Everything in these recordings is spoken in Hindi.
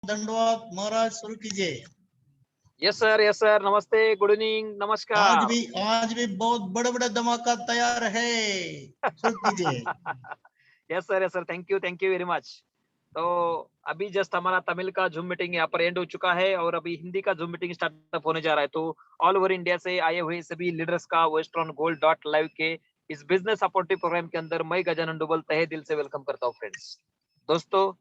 दंडवत महाराज, शुरू कीजिए। यस सर, नमस्ते, गुड इवनिंग, नमस्कार। आज भी बहुत बड़े बड़े धमाका तैयार है, शुरू कीजिए। Yes sir, thank you very much. तो अभी जस्ट हमारा तमिल का जूम मीटिंग यहाँ पर एंड हो चुका है और अभी हिंदी का जूम मीटिंग स्टार्टअप होने जा रहा है। तो ऑल ओवर इंडिया से आए हुए सभी लीडर्स का वेस्टर्न गोल्ड डॉट लाइव के इस बिजनेस सपोर्टिव प्रोग्राम के अंदर मैं गजानन डुबल तहे दिल से वेलकम करता हूँ फ्रेंड्स। दोस्तों,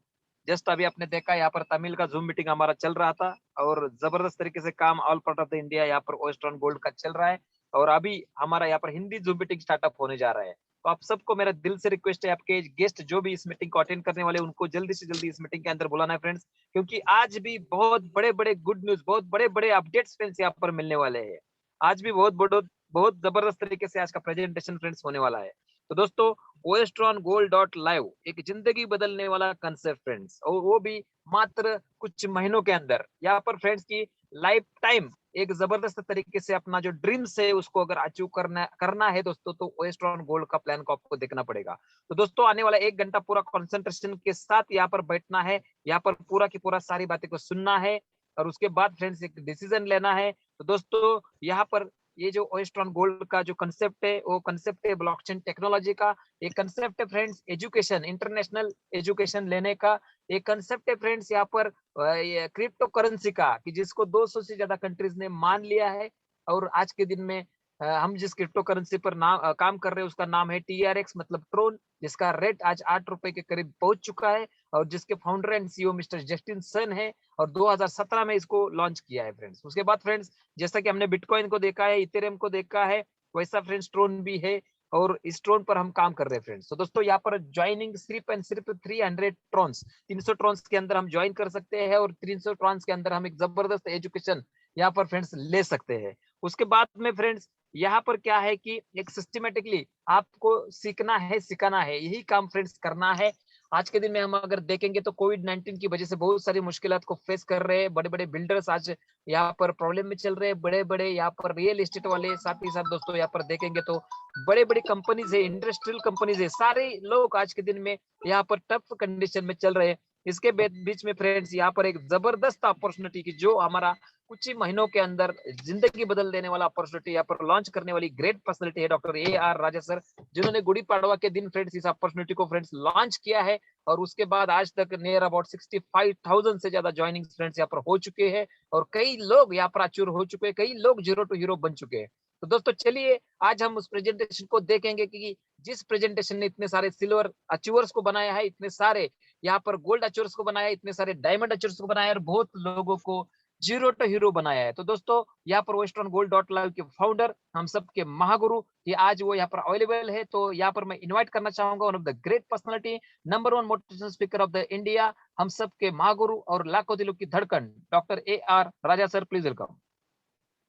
जस्ट अभी आपने देखा यहाँ पर तमिल का जूम मीटिंग हमारा चल रहा था और जबरदस्त तरीके से काम all part of the India यहाँ पर वेस्टर्न गोल्ड का चल रहा है और अभी हमारा यहाँ पर हिंदी जूम मीटिंग स्टार्टअप होने जा रहा है। तो आप सबको मेरा दिल से रिक्वेस्ट है, आपके गेस्ट जो भी इस मीटिंग को अटेंड करने वाले उनको जल्दी से जल्दी इस मीटिंग के अंदर बुलाना है फ्रेंड्स, क्योंकि आज भी बहुत बड़े बड़े गुड न्यूज, बहुत बड़े बड़े अपडेट्स फ्रेंड्स यहाँ पर मिलने वाले हैं। आज भी बहुत जबरदस्त तरीके से आज का प्रेजेंटेशन फ्रेंड्स होने वाला है। तो दोस्तों, वेस्टर्न गोल्ड डॉट लाइव एक जिंदगी बदलने वाला कंसेप्ट फ्रेंड्स, और वो भी मात्र कुछ महीनों के अंदर यहाँ पर फ्रेंड्स की लाइफ टाइम एक जबरदस्त तरीके से अपना जो ड्रीम्स है उसको अगर अचीव करना है दोस्तों, तो वेस्टर्न गोल्ड का प्लान को आपको देखना पड़ेगा। तो दोस्तों, आने वाला 1 घंटा पूरा कंसंट्रेशन के साथ यहाँ पर बैठना है, यहाँ पर पूरा की पूरा सारी बातें को सुनना है और उसके बाद फ्रेंड्स एक डिसीजन लेना है। तो दोस्तों, यहाँ पर ये जो वेस्टर्न गोल्ड का जो कंसेप्ट है वो कंसेप्ट है ब्लॉकचेन टेक्नोलॉजी का। एक कंसेप्ट है फ्रेंड्स एजुकेशन, इंटरनेशनल एजुकेशन लेने का। एक कंसेप्ट है फ्रेंड्स यहाँ पर क्रिप्टो करेंसी का, कि जिसको 200 से ज्यादा कंट्रीज ने मान लिया है और आज के दिन में हम जिस क्रिप्टो करेंसी पर काम कर रहे हैं उसका नाम है TRX मतलब ट्रोन, जिसका रेट आज 8 रुपए के करीब पहुंच चुका है और जिसके founder and CEO mister Justin Sun है और 2017 में इसको लॉन्च किया है फ्रेंड्स। उसके बाद फ्रेंड्स, जैसा कि हमने बिटकॉइन को देखा है, इथेरियम को देखा है, वैसा फ्रेंड्स ट्रोन भी है और इस ट्रोन पर हम काम कर रहे हैं फ्रेंड्स। तो दोस्तों, यहाँ पर ज्वाइनिंग सिर्फ एंड सिर्फ 300 ट्रॉन्स, 300 ट्रॉन्स के अंदर हम ज्वाइन कर सकते हैं और 300 ट्रॉन्स के अंदर हम एक जबरदस्त एजुकेशन यहाँ पर फ्रेंड्स ले सकते हैं। उसके बाद में फ्रेंड्स, यहाँ पर क्या है कि एक सिस्टमेटिकली आपको सीखना है, सिखाना है, यही काम फ्रेंड्स करना है। आज के दिन में हम अगर देखेंगे तो कोविड-19 की वजह से बहुत सारी मुश्किलात को फेस कर रहे हैं बड़े बड़े बिल्डर्स, आज यहाँ पर प्रॉब्लम में चल रहे हैं, बड़े बड़े यहाँ पर रियल एस्टेट वाले, साथ ही साथ दोस्तों यहाँ पर देखेंगे तो बड़े बड़ी कंपनीज है, इंडस्ट्रियल कंपनीज है, सारे लोग आज के दिन में यहाँ पर टफ कंडीशन में चल रहे हैं। इसके बीच में फ्रेंड्स यहाँ पर एक जबरदस्त अपॉर्चुनिटी की जो हमारा कुछ ही महीनों के अंदर जिंदगी बदल देने वाला अपॉर्चुनिटी यहाँ पर लॉन्च करने वाली ग्रेट पर्सनैलिटी है डॉक्टर AR राजा सर, जिन्होंने गुड़ी पाड़वा के दिन फ्रेंड्स इस अपॉर्चुनिटी को फ्रेंड्स लॉन्च किया है और उसके बाद आज तक नियर अबाउट 65,000 से ज्यादा ज्वाइनिंग फ्रेंड्स यहाँ पर हो चुके हैं और कई लोग यहाँ पर अचूर हो चुके हैं, कई लोग जीरो टू हीरो बन चुके हैं। तो दोस्तों, चलिए आज हम उस प्रेजेंटेशन को देखेंगे कि जिस प्रेजेंटेशन ने इतने सारे सिल्वर अचीवर्स को बनाया है, इतने सारे यहाँ पर गोल्ड अचीवर्स को बनाया है, इतने सारे डायमंड अचीवर्स को बनाया है और बहुत लोगों को जीरो टू हीरो बनाया है। तो दोस्तों, यहाँ पर वेस्टर्न गोल्ड डॉट लाइव के फाउंडर, हम सबके महागुरु, ये आज वो यहाँ पर अवेलेबल है। तो यहाँ पर मैं इनवाइट करना चाहूंगा one of the great personality, number 1 motivational speaker of the India, हम सबके महागुरु और लाखों दिलों की धड़कन, doctor AR Raja sir, please welcome.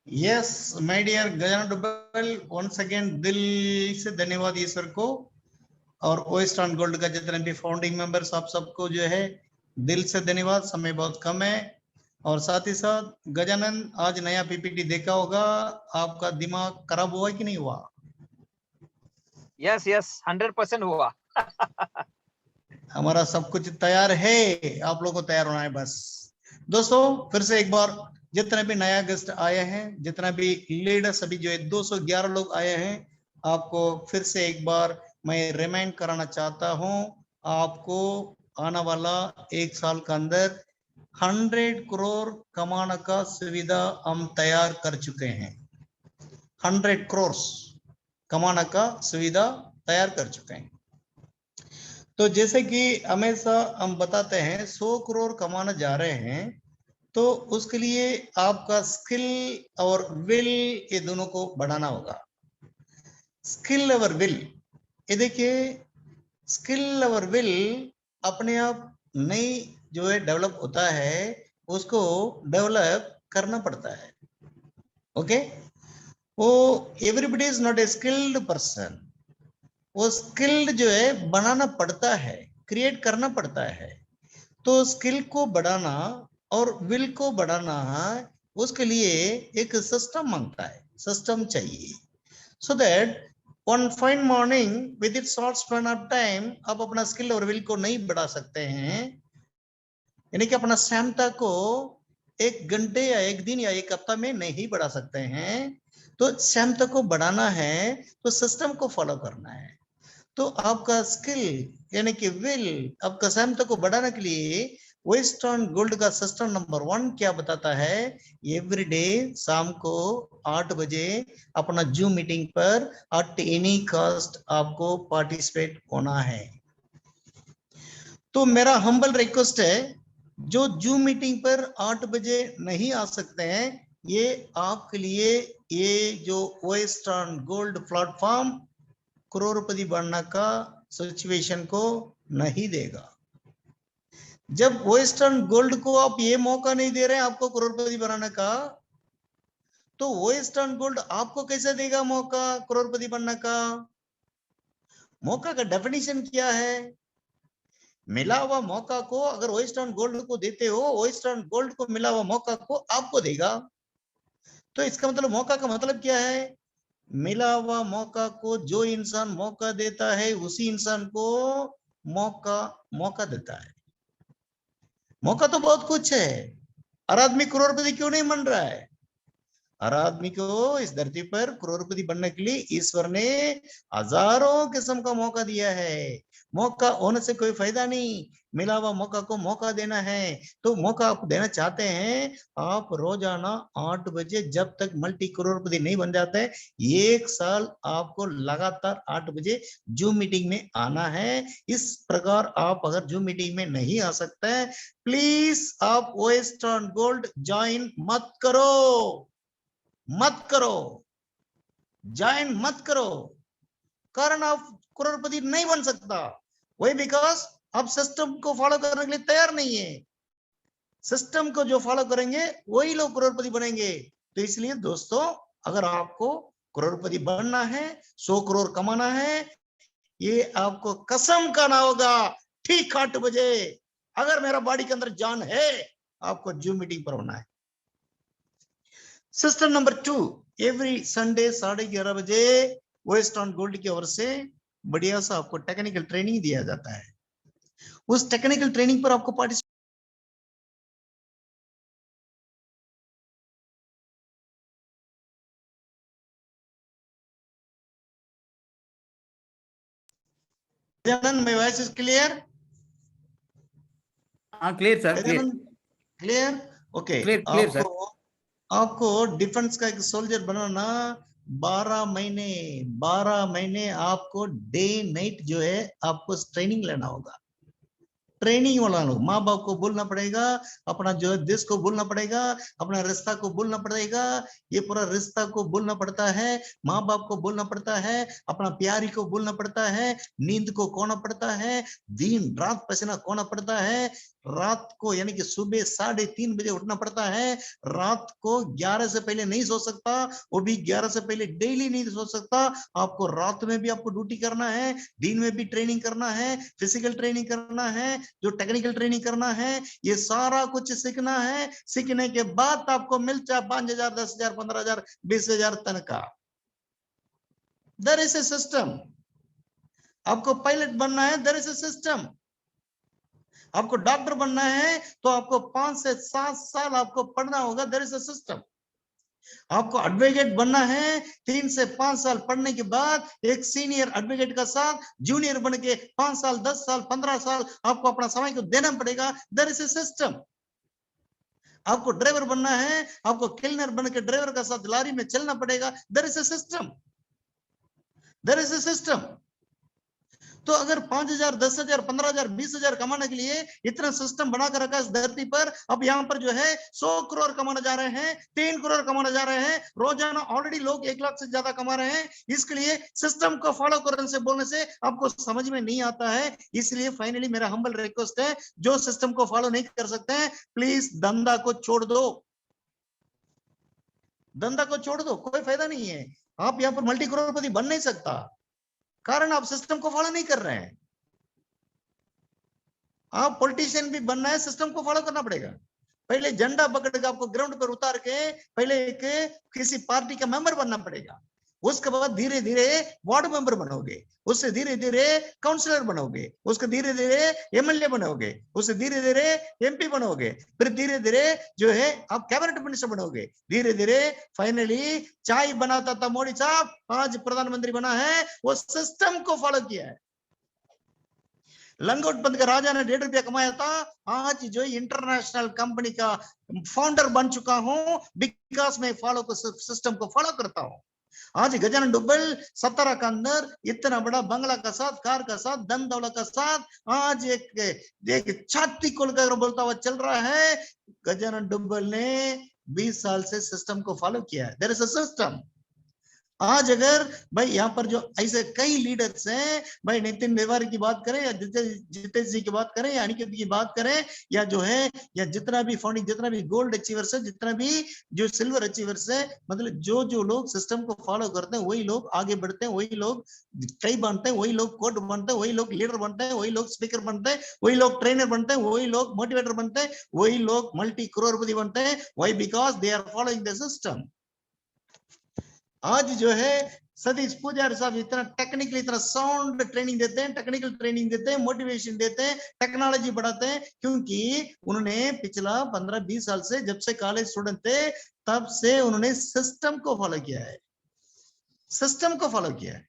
Yes my dear Gajanan Dubal, once again दिल से धन्यवाद ईश्वर को और वेस्टर्न गोल्ड का जितने भी फाउंडिंग मेंबर्स आप सबको जो है दिल से धन्यवाद। समय बहुत कम है और साथ ही साथ गजानन, आज नया PPT देखा होगा, आपका दिमाग खराब हुआ कि नहीं हुआ? यस 100% हुआ। हमारा सब कुछ तैयार है, आप लोगों को तैयार होना है बस। दोस्तों, फिर से एक बार जितने भी नया गेस्ट आए हैं, जितना भी लीडर्स अभी जो है 211 लोग आए हैं, आपको फिर से एक बार मैं रिमाइंड कराना चाहता हूं, आपको आने वाला 1 साल के अंदर 100 करोड़ कमाने का सुविधा हम तैयार कर चुके हैं। 100 करोड़ कमाने का सुविधा तैयार कर चुके हैं। तो जैसे कि हमेशा हम बताते हैं 100 करोड़ कमाने जा रहे हैं, तो उसके लिए आपका स्किल और विल, ये दोनों को बढ़ाना होगा। स्किल और विल, ये देखिए, स्किल और विल अपने आप नहीं जो है डेवलप होता है, उसको डेवलप करना पड़ता है। ओके, वो everybody is not a skilled person, वो स्किल्ड जो है बनाना पड़ता है, क्रिएट करना पड़ता है। तो स्किल को बढ़ाना और विल को बढ़ाना, उसके लिए एक सिस्टम मांगता है, सिस्टम चाहिए, so that one fine morning with it short span of time आप अपना स्किल और विल को नहीं बढ़ा सकते हैं। यानी कि अपना क्षमता को 1 घंटे या 1 दिन या 1 हफ्ता में नहीं बढ़ा सकते हैं। तो क्षमता को बढ़ाना है तो सिस्टम को फॉलो करना है। तो आपका स्किल यानी कि विल, आपका क्षमता को बढ़ाने के लिए वेस्टर्न गोल्ड का सिस्टम नंबर 1 क्या बताता है? एवरी डे शाम को 8 बजे अपना जूम मीटिंग पर एट एनी कॉस्ट आपको पार्टिसिपेट होना है। तो मेरा हम्बल रिक्वेस्ट है, जो जूम मीटिंग पर 8 बजे नहीं आ सकते हैं, ये आपके लिए ये जो वेस्टर्न गोल्ड प्लेटफॉर्म करोड़पति बनने का सिचुएशन को नहीं देगा। जब वेस्टर्न गोल्ड को आप ये मौका नहीं दे रहे हैं आपको करोड़पति बनाने का, तो वेस्टर्न गोल्ड आपको कैसे देगा मौका करोड़पति बनने का? मौका का डेफिनेशन क्या है? मिला हुआ मौका को अगर वेस्टर्न गोल्ड को देते हो, वेस्टर्न गोल्ड को मिला हुआ मौका को आपको देगा। तो इसका मतलब मौका का मतलब क्या है? मिला हुआ मौका को जो इंसान मौका देता है उसी इंसान को मौका देता है। मौका तो बहुत कुछ है। हर आदमी करोड़पति क्यों नहीं बन रहा है? हर आदमी को इस धरती पर करोड़पति बनने के लिए ईश्वर ने हजारों किस्म का मौका दिया है। मौका होने से कोई फायदा नहीं, मिला हुआ मौका को मौका देना है। तो मौका आप देना चाहते हैं, आप रोजाना 8 बजे जब तक मल्टी करोड़पति नहीं बन जाते, 1 साल आपको लगातार 8 बजे जूम मीटिंग में आना है। इस प्रकार आप अगर जूम मीटिंग में नहीं आ सकते, प्लीज आप वेस्टर्न गोल्ड ज्वाइन मत करो, मत करो, ज्वाइन मत करो। कारण आप करोड़पति नहीं बन सकता, वही बिकॉज आप सिस्टम को फॉलो करने के लिए तैयार नहीं है। सिस्टम को जो फॉलो करेंगे वही लोग करोड़पति बनेंगे। तो इसलिए दोस्तों, अगर आपको करोड़पति बनना है, 100 करोड़ कमाना है, ये आपको कसम खाना होगा ठीक 8 बजे। अगर मेरा बॉडी के अंदर जान है, आपको जूम मीटिंग पर होना है। सिस्टम नंबर 2, एवरी संडे 11:30 बजे वेस्टर्न गोल्ड की ओर से बढ़िया सा आपको टेक्निकल ट्रेनिंग दिया जाता है। उस टेक्निकल ट्रेनिंग पर आपको participate my voice is clear? हाँ clear sir, clear clear, okay. Clear sir. आपको डिफेंस का एक सोल्जर बनाना 12 महीने आपको डे नाइट जो है आपको ट्रेनिंग लेना होगा। ट्रेनिंग वाला लोग, माँ बाप को बोलना पड़ेगा, अपना जो देश को बोलना पड़ेगा, अपना रिश्ता को बोलना पड़ेगा। ये पूरा रिश्ता को बोलना पड़ता है, माँ बाप को बोलना पड़ता है, अपना प्यारी को बोलना पड़ता है, नींद को खोना पड़ता है, दिन रात पसीना खोना पड़ता है, रात को यानी कि सुबह 3:30 बजे उठना पड़ता है, रात को 11 से पहले नहीं सो सकता, वो भी 11 से पहले डेली नहीं सो सकता। आपको रात में भी आपको ड्यूटी करना है, दिन में भी ट्रेनिंग करना है, फिजिकल ट्रेनिंग करना है, जो टेक्निकल ट्रेनिंग करना है, ये सारा कुछ सीखना है। सीखने के बाद आपको मिल जाए 5,000, 10,000, 15,000, 20,000 तनख्वाह। There is a system. आपको पायलट बनना है, देयर इज ए सिस्टम। आपको डॉक्टर बनना है तो आपको 5 से 7 साल आपको पढ़ना होगा, देयर इज ए सिस्टम। आपको एडवोकेट बनना है, 3 से 5 साल पढ़ने के बाद एक सीनियर एडवोकेट का साथ जूनियर बन के 5 साल, 10 साल, 15 साल आपको अपना समय को देना पड़ेगा, देयर इज ए सिस्टम। आपको ड्राइवर बनना है, आपको क्लीनर बन के ड्राइवर का साथ लारी में चलना पड़ेगा, there is a system, there is a system. तो अगर 5,000, 10,000, 15,000, 20,000 कमाने के लिए इतना सिस्टम बनाकर रखा इस धरती पर, अब यहाँ पर जो है 100 करोड़ कमाने जा रहे हैं, 3 करोड़ कमाने जा रहे हैं, रोजाना ऑलरेडी लोग 1 लाख से ज्यादा कमा रहे हैं। इसके लिए सिस्टम को फॉलो करने से बोलने से आपको समझ में नहीं आता है। इसलिए फाइनली मेरा हम्बल रिक्वेस्ट है, जो सिस्टम को फॉलो नहीं कर सकते हैं, प्लीज धंधा को छोड़ दो, धंधा को छोड़ दो, कोई फायदा नहीं है। आप यहाँ पर मल्टी करोड़पति बन नहीं सकता, कारण आप सिस्टम को फॉलो नहीं कर रहे हैं। आप पॉलिटिशियन भी बनना है, सिस्टम को फॉलो करना पड़ेगा। पहले झंडा पकड़ के आपको ग्राउंड पर उतार के पहले एक किसी पार्टी का मेंबर बनना पड़ेगा, उसके बाद धीरे धीरे वार्ड मेंबर बनोगे, उससे धीरे धीरे काउंसलर बनोगे, उसके धीरे धीरे एमएलए बनोगे, उससे धीरे धीरे एमपी बनोगे, फिर धीरे धीरे जो है आप कैबिनेट मिनिस्टर बनोगे, धीरे धीरे फाइनली चाय बनाता था मोदी साहब, आज प्रधानमंत्री बना है। वो सिस्टम को फॉलो किया है। लंगोट पंत का राजा ने 1.5 रुपया कमाया था, आज जो इंटरनेशनल कंपनी का फाउंडर बन चुका हूं, बिकॉज मैं फॉलो को सिस्टम को फॉलो करता हूं। आज गजानन डुब्बल 17 का अंदर इतना बड़ा बंगला का साथ, कार का साथ, धन दौलत का साथ, आज एक छाती खोलकर बोलता हुआ चल रहा है। गजानन डुब्बल ने 20 साल से सिस्टम को फॉलो किया है। There is a system. आज अगर भाई यहाँ पर जो ऐसे कई लीडर्स हैं, भाई नितिन तिवारी की बात करें या जितेश जी की बात करें या अनिकेत की बात करें, या जो है या जितना भी फाउंडिंग, जितना भी गोल्ड अचीवर्स है, जितना भी जो सिल्वर अचीवर्स है, मतलब जो लोग सिस्टम को फॉलो करते हैं वही लोग आगे बढ़ते हैं, वही लोग कई बनते हैं, वही लोग कोच बनते हैं, वही लोग लीडर बनते हैं, वही लोग स्पीकर बनते हैं, वही लोग ट्रेनर बनते हैं, वही लोग मोटिवेटर बनते हैं, वही लोग मल्टी करोड़पति बनते हैं। Why? Because they are following the system. आज जो है सतीश पुजारी साहब इतना टेक्निकली इतना साउंड ट्रेनिंग देते हैं, टेक्निकल ट्रेनिंग देते हैं, मोटिवेशन देते हैं, टेक्नोलॉजी बढ़ाते हैं, क्योंकि उन्होंने पिछला 15-20 साल से, जब से कॉलेज स्टूडेंट थे तब से उन्होंने सिस्टम को फॉलो किया है, सिस्टम को फॉलो किया है।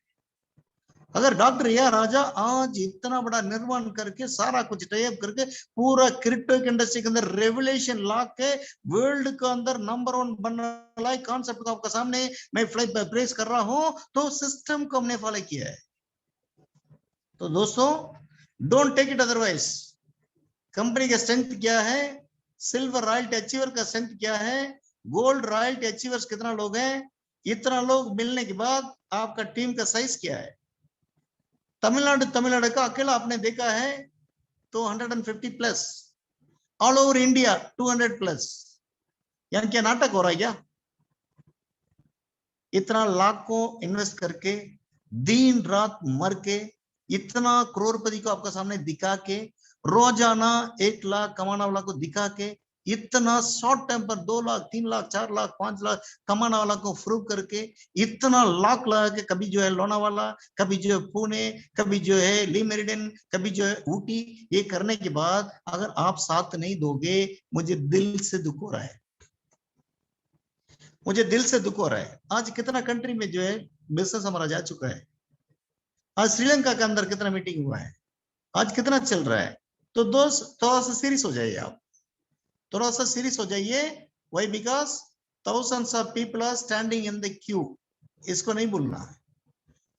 अगर डॉक्टर या राजा आज इतना बड़ा निर्माण करके सारा कुछ टाइप करके पूरा क्रिप्टो इंडस्ट्री के अंदर रेवोल्यूशन ला के वर्ल्ड के अंदर नंबर 1 बनने कॉन्सेप्ट को आपके सामने मैं प्रेस कर रहा हूं, तो सिस्टम को हमने फॉलो किया है। तो दोस्तों don't take it otherwise. Company का स्ट्रेंथ क्या है, सिल्वर रॉयल्टी अचीवर का स्ट्रेंथ क्या है, गोल्ड रॉयल्टी अचीवर्स कितना लोग हैं, इतना लोग मिलने के बाद आपका टीम का साइज क्या है। तमिलनाडु का अकेला आपने देखा है तो 150 plus, all over India 200 plus. यानी क्या नाटक हो रहा है क्या? इतना लाखों इन्वेस्ट करके दिन रात मर के इतना करोड़पति को आपका सामने दिखा के, रोजाना 1 लाख कमाने वाला को दिखा के, इतना शॉर्ट टाइम पर 2 लाख 3 लाख 4 लाख 5 लाख कमाने वाला को प्रूव करके, इतना लाख लगा के, कभी जो है लोनावाला, कभी जो है पुणे, कभी जो है ली मेरिडियन, कभी जो है ऊटी, ये करने के बाद अगर आप साथ नहीं दोगे, मुझे दिल से दुख हो रहा है, मुझे दिल से दुख हो रहा है। आज कितना कंट्री में जो है बिजनेस हमारा जा चुका है। आज श्रीलंका के अंदर कितना मीटिंग हुआ है, आज कितना चल रहा है। तो दोस्त थोड़ा सा सीरियस हो जाइए, आप थोड़ा सा सीरियस हो जाइए। Why? Because thousands of people are standing in the queue. इसको नहीं भूलना,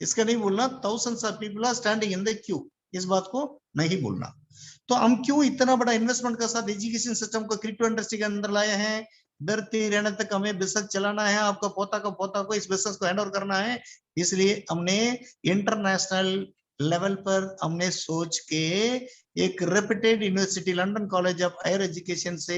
इसका नहीं भूलना। thousands of people are standing in the queue, इस बात को नहीं भूलना। तो हम क्यों इतना बड़ा इन्वेस्टमेंट के साथ एजुकेशन सिस्टम को क्रिप्टो इंडस्ट्री के अंदर लाए हैं? डरते रहने तक हमें बिजनेस चलाना है, आपका पोता को इस बिजनेस को हैंड ओवर करना है। इसलिए हमने इंटरनेशनल लेवल पर हमने सोच के एक reputed university London college of higher education से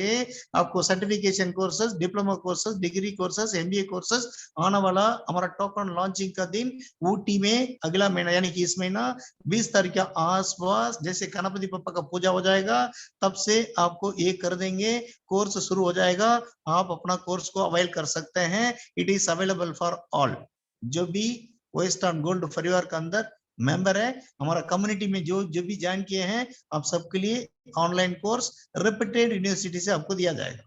आपको certification courses, diploma courses, degree courses, MBA courses आने वाला हमारा टोकन लॉन्चिंग का दिन ऊटी में अगला महीना, यानी कि इस महीना 20 तारीख के आसपास, जैसे गणपति पप्पा का पूजा हो जाएगा तब से आपको ये कर देंगे, कोर्स शुरू हो जाएगा। आप अपना कोर्स को अवेल कर सकते हैं। It is available for all. जो भी वेस्टर्न गोल्ड परिवार के अंदर मेंबर है, हमारा कम्युनिटी में जो भी ज्वाइन किए हैं, आप सबके लिए ऑनलाइन कोर्स रेप्यूटेड यूनिवर्सिटी से आपको दिया जाएगा।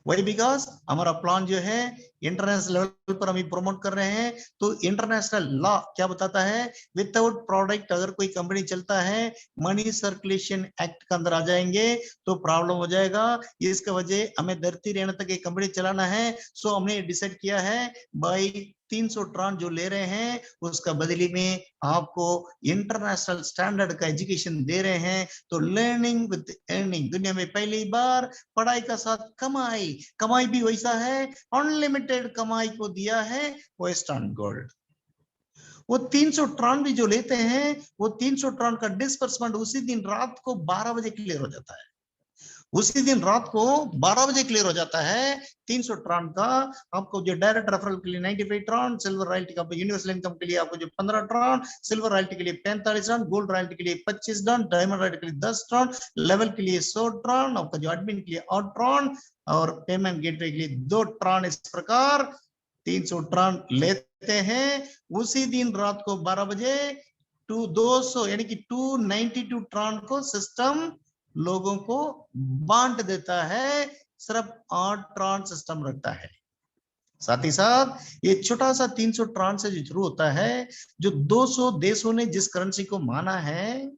वही बिकॉज हमारा प्लान जो है इंटरनेशनल लेवल पर हम प्रमोट कर रहे हैं। तो इंटरनेशनल लॉ क्या बताता है? विदाउट प्रोडक्ट अगर कोई कंपनी चलता है, मनी सर्कुलेशन एक्ट के अंदर आ जाएंगे तो प्रॉब्लम हो जाएगा। इसका वजह हमें धरती रहने तक एक कंपनी चलाना है। सो हमने डिसाइड किया है भाई 300 ट्रांस जो ले रहे हैं उसका बदली में आपको इंटरनेशनल स्टैंडर्ड का एजुकेशन दे रहे हैं। तो लर्निंग विद अर्निंग, दुनिया में पहली बार पढ़ाई का साथ कमाई, कमाई भी वैसा है, अनलिमिटेड कमाई को दिया है वेस्टर्न गोल्ड। वो 300 ट्रान भी जो लेते हैं, वो 300 ट्रान का डिस्बर्समेंट उसी दिन रात को 12 बजे क्लियर हो जाता है। उसी दिन रात को 12 बजे क्लियर हो जाता है 300 ट्रान का। आपको जो डायरेक्ट रेफरल के लिए 95 ट्रान, सिल्वर रॉयल्टी का यूनिवर्सल इनकम के लिए आपको जो 15 ट्रान, सिल्वर रॉयल्टी के लिए 45 ट्रान, गोल्ड रॉयल्टी के लिए 25 ट्रान, डायमंड रॉयल्टी के लिए 10 ट्रान, लेवल के लिए 100 ट्रान, आपका जो एडमिन के लिए 8 ट्रान और पेमेंट गेटवे के लिए 2 ट्रान। इस प्रकार 300 ट्रान लेते हैं, उसी दिन रात को 12 बजे 200 यानी कि 292 ट्रान को सिस्टम लोगों को बांट देता है। सिर्फ 8 ट्रान सिस्टम रखता है। साथ ही साथ ये छोटा सा 300 ट्रान से जो शुरू होता है, जो 200 देशों ने जिस करेंसी को माना है,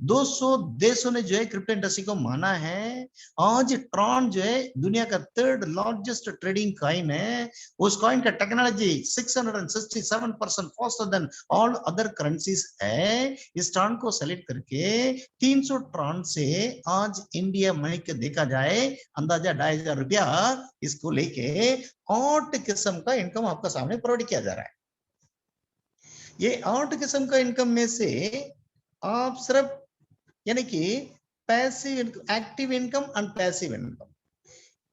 200 देशों ने जो है क्रिप्टो इंडस्ट्री को माना है। आज ट्रॉन जो है दुनिया का 3rd लार्जेस्ट ट्रेडिंग कॉइन है। उस कॉइन का technology 667% faster than all other currencies है। इस ट्रॉन को सेलेक्ट करके 300 ट्रॉन से आज इंडिया मनी के देखा जाए अंदाजा 2500 रुपया इसको लेके 8 किस्म का इनकम आपका सामने प्रोवाइड किया जा रहा है। ये 8 किस्म का इनकम में से आप सिर्फ यानी कि passive active income and passive income,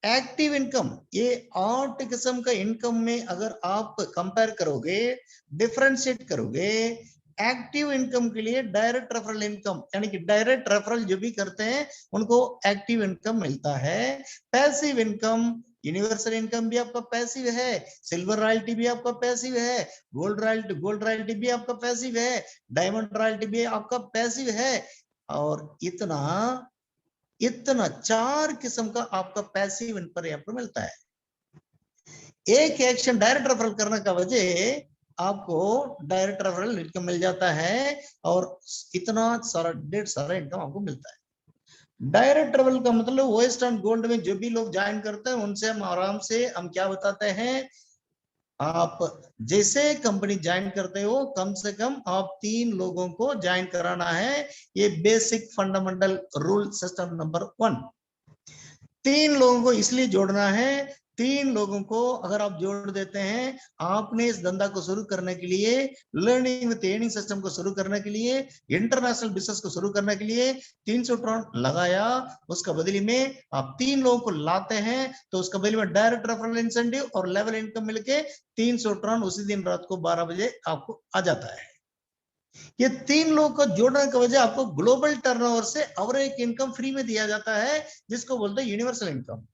active income ये 8 किस्म का इनकम में अगर आप कंपेयर करोगे, डिफरेंशिएट करोगे, एक्टिव इनकम के लिए डायरेक्ट रेफरल इनकम यानी कि डायरेक्ट रेफरल जो भी करते हैं उनको एक्टिव इनकम मिलता है। पैसिव इनकम, यूनिवर्सल इनकम भी आपका पैसिव है, सिल्वर रॉयल्टी भी आपका पैसिव है, गोल्ड रॉयल्टी भी आपका पैसिव है, डायमंड रॉयल्टी भी आपका पैसिव है। और इतना 4 किस्म का आपका पैसिव इनकम यहाँ पर मिलता है। एक एक्शन डायरेक्ट रेफरल करने का वजह आपको डायरेक्ट रेफरल इनकम मिल जाता है और इतना सारा ढेर सारा इनकम आपको मिलता है। डायरेक्ट रेफरल का मतलब वेस्ट एंड गोल्ड में जो भी लोग ज्वाइन करते हैं उनसे हम आराम से हम क्या बताते हैं, आप जैसे कंपनी ज्वाइन करते हो कम से कम आप 3 लोगों को ज्वाइन कराना है। ये basic fundamental rule system number 1। 3 लोगों को इसलिए जोड़ना है, 3 लोगों को अगर आप जोड़ देते हैं, आपने इस धंधा को शुरू करने के लिए, लर्निंग विद अर्निंग सिस्टम को शुरू करने के लिए, इंटरनेशनल बिजनेस को शुरू करने के लिए 300 ट्रॉन लगाया, उसका बदले में आप 3 लोगों को लाते हैं तो उसका बदले में डायरेक्ट रेफरल इंसेंटिव और लेवल इनकम मिलके 300 ट्रॉन उसी दिन रात को 12 बजे आपको आ जाता है। ये 3 लोगों को जोड़ने की वजह आपको ग्लोबल टर्नओवर से एवरेज इनकम फ्री में दिया जाता है, जिसको बोलते हैं यूनिवर्सल इनकम।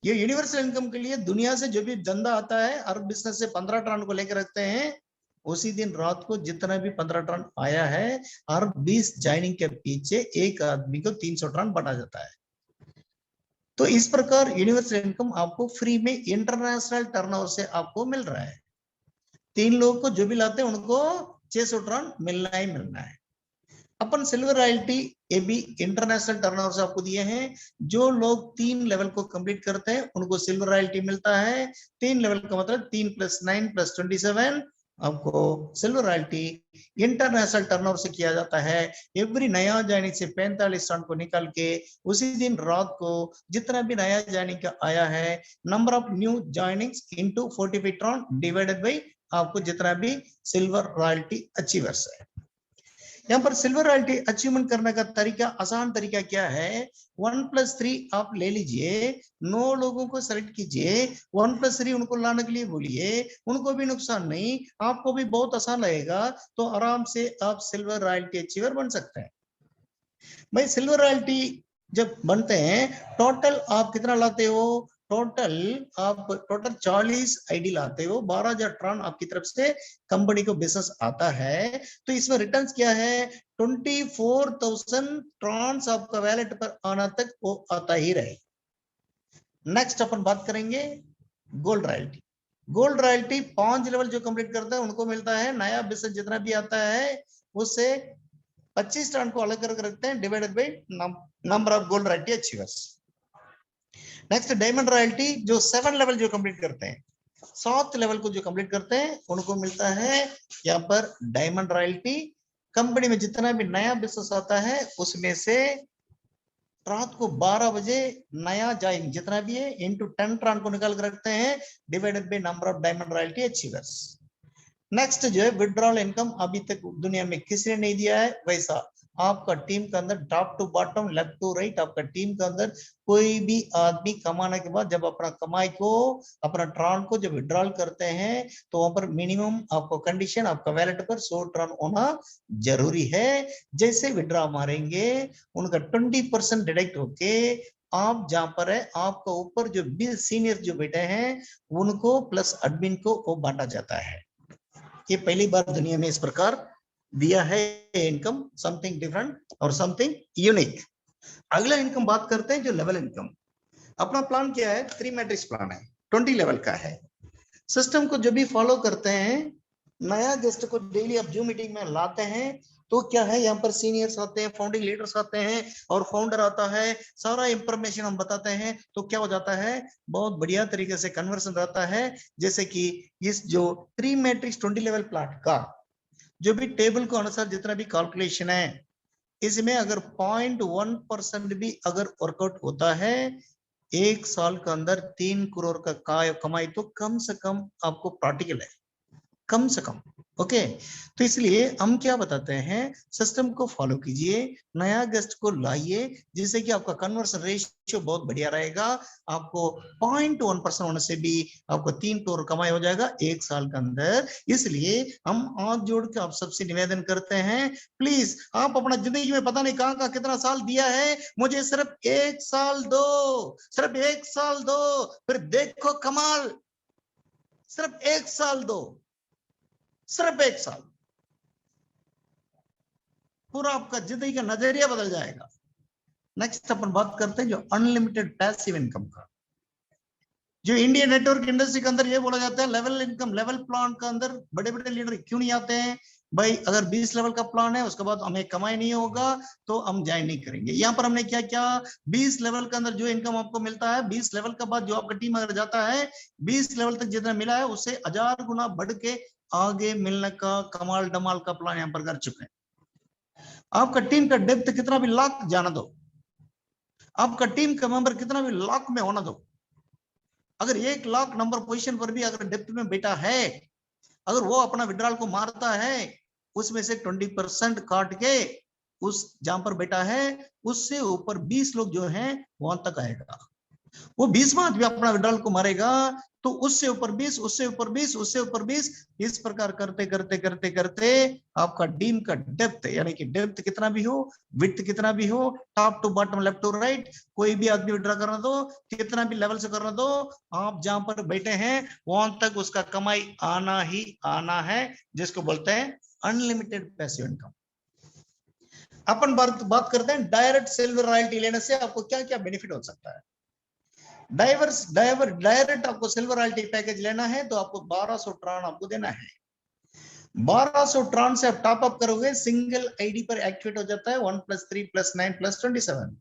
ये यूनिवर्सल इनकम के लिए दुनिया से जो भी धंधा आता है, अरब बिजनेस से 15 टन को लेकर रखते हैं, उसी दिन रात को जितना भी 15 टन आया है, हर 20 ज्वाइनिंग के पीछे एक आदमी को 300 टन बटा जाता है। तो इस प्रकार यूनिवर्सल इनकम आपको फ्री में इंटरनेशनल टर्नओवर से आपको मिल रहा है। 3 लोग को जो भी लाते हैं उनको 600 टन मिलना ही मिलना है। अपन सिल्वर रॉयल्टी ये भी इंटरनेशनल टर्नओवर से आपको दिए हैं। जो लोग 3 लेवल को कंप्लीट करते हैं उनको सिल्वर रॉयल्टी मिलता है। 3 लेवल का मतलब 3 + 9 + 27 आपको सिल्वर रॉयल्टी इंटरनेशनल टर्नओवर से किया जाता है। एवरी नया ज्वाइनिंग से 45 टन को निकाल के उसी दिन रात को जितना भी नया ज्वाइनिंग का आया है, number of new joinings into 45 ton divided by आपको जितना भी सिल्वर रॉयल्टी अचीवर्स है। यहाँ पर सिल्वर रॉयल्टी अचीवमेंट करने का तरीका, आसान तरीका क्या है, 1 + 3 आप ले लीजिए, 9 लोगों को सेलेक्ट कीजिए, 1 + 3 उनको लाने के लिए बोलिए, उनको भी नुकसान नहीं, आपको भी बहुत आसान लगेगा, तो आराम से आप सिल्वर रॉयल्टी अचीवर बन सकते हैं। भाई सिल्वर रॉयल्टी जब बनते हैं टोटल आप कितना लाते हो, टोटल 40 आईडी लाते हो, 12,000 टन आपकी तरफ से कंपनी को बिजनेस आता है। तो इसमें रिटर्न्स क्या है, 24,000 ट्रांस आपका वैलेट पर आना तक वो आता ही रहे। नेक्स्ट अपन बात करेंगे gold royalty. Gold royalty 5 level जो कंप्लीट करता है उनको मिलता है। नया बिजनेस जितना भी आता है उससे 25 टन को अलग करके रखते हैं, divided by number of gold royalty achievers. Next diamond royalty जो 7 लेवल जो कंप्लीट करते हैं, 7 लेवल को जो कंप्लीट करते हैं उनको मिलता है यहाँ पर डायमंड रॉयल्टी। कंपनी में जितना भी नया बिजनेस आता है उसमें से रात को 12 बजे नया ज्वाइन जितना भी है इनटू 10 टन को निकाल कर रखते हैं, divided by number of diamond royalty achievers. Next जो है विड्रॉल इनकम, अभी तक दुनिया में किसी ने नहीं दिया है वैसा आपका टीम के अंदर top to bottom left to right आपका टीम के अंदर कोई भी आदमी कमाने के बाद जब अपना कमाई को अपना ट्रांस को जब विड्रॉल करते हैं तो वहां पर मिनिमम आपको कंडीशन आपका वैलेट पर 100 ट्रांस होना जरूरी है। जैसे विड्रॉ मारेंगे उनका 20% डिडक्ट होके आप जहां पर है आपका ऊपर जो सीनियर जो बेटे हैं उनको प्लस एडमिन को वो बांटा जाता है। ये पहली बार दुनिया में इस प्रकार दिया है इनकम, समथिंग डिफरेंट और समथिंग यूनिक। अगला इनकम बात करते हैं जो लेवल इनकम। अपना प्लान क्या है, 3 मैट्रिक्स प्लान है, 20 लेवल का है। सिस्टम को जब भी फॉलो करते हैं, नया गेस्ट को डेली आप जूम मीटिंग में लाते हैं तो क्या है, यहाँ पर सीनियर्स आते हैं, फाउंडिंग लीडर्स आते हैं और फाउंडर आता है, सारा इंफॉर्मेशन हम बताते हैं तो क्या हो जाता है, बहुत बढ़िया तरीके से कन्वर्सन रहता है। जैसे कि इस जो 3 मैट्रिक्स 20 लेवल प्लाट का जो भी टेबल को अनुसार जितना भी कैलकुलेशन है, इसमें अगर 0.1% भी अगर वर्कआउट होता है, 1 साल के अंदर 3 करोड़ का कमाई तो कम से कम आपको प्रैक्टिकल है, कम से कम। ओके, तो इसलिए हम क्या बताते हैं, सिस्टम को फॉलो कीजिए, नया गेस्ट को लाइए, जिससे कि आपका कन्वर्सन रेशियो बहुत बढ़िया रहेगा। आपको 0.1% होने से भी आपको 3 करोड़ कमाई हो जाएगा 1 साल के अंदर। इसलिए हम हाथ जोड़ के आप सबसे निवेदन करते हैं, प्लीज आप अपना जिंदगी में पता नहीं कहां का कितना साल दिया है, मुझे सिर्फ 1 साल दो, सिर्फ 1 साल दो, फिर देखो कमाल। सिर्फ 1 साल दो, सिर्फ 1 साल, पूरा आपका जिंदगी का नजरिया बदल जाएगा। नेक्स्ट अपन बात करते हैं जो अनलिमिटेड पैसिव इनकम का। जो इंडियन नेटवर्क इंडस्ट्री के अंदर ये बोला जाता है लेवल इनकम, लेवल प्लान के अंदर बड़े बड़े लीडर क्यों नहीं आते हैं भाई, अगर 20 लेवल का प्लान है उसके बाद हमें कमाई नहीं होगा तो हम ज्वाइन नहीं करेंगे। यहाँ पर हमने क्या क्या, 20 लेवल के अंदर जो इनकम आपको मिलता है, 20 लेवल के बाद जो आपका टीम अगर जाता है, 20 लेवल तक जितना मिला है उससे 1000 गुना बढ़ के आगे मिलने का कमाल डमाल का प्लान यहाँ पर कर चुके हैं। आपका टीम का डेप्थ कितना भी लाख जाना दो, आपका टीम का मेंबर कितना भी लाख में होना दो, अगर 1 लाख नंबर पोजीशन पर भी अगर डेप्थ में बैठा है, अगर वो अपना विड्रॉल को मारता है, उसमें से 20% काट के उस जहां पर बैठा है उससे ऊपर 20 लोग जो हैं वहां तक आएगा। वो 20वां आदमी अपना विड्रॉल को मारेगा तो उससे ऊपर 20, उससे ऊपर 20, उससे ऊपर 20, इस प्रकार करते करते करते करते आपका टीम का डेप्थ, यानी कि डेप्थ कितना भी हो, विड्थ कितना भी हो, top to bottom, left to right, कोई भी आदमी विड्रॉ करना दो, कितना भी लेवल से करना दो, आप जहां पर बैठे हैं वहां तक उसका कमाई आना ही आना है, जिसको बोलते हैं अनलिमिटेड पैसिव इनकम। अपन बात करते हैं डायरेक्ट सिल्वर रॉयल्टी लेने से आपको क्या क्या बेनिफिट हो सकता है। डायरेक्ट आपको सिल्वर रॉयल्टी पैकेज लेना है तो आपको 1200 ट्रान आपको देना है। 1200 ट्रान से आप टॉप अप करोगे, सिंगल आईडी पर एक्टिवेट हो जाता है 1 + 3 + 9 + 27।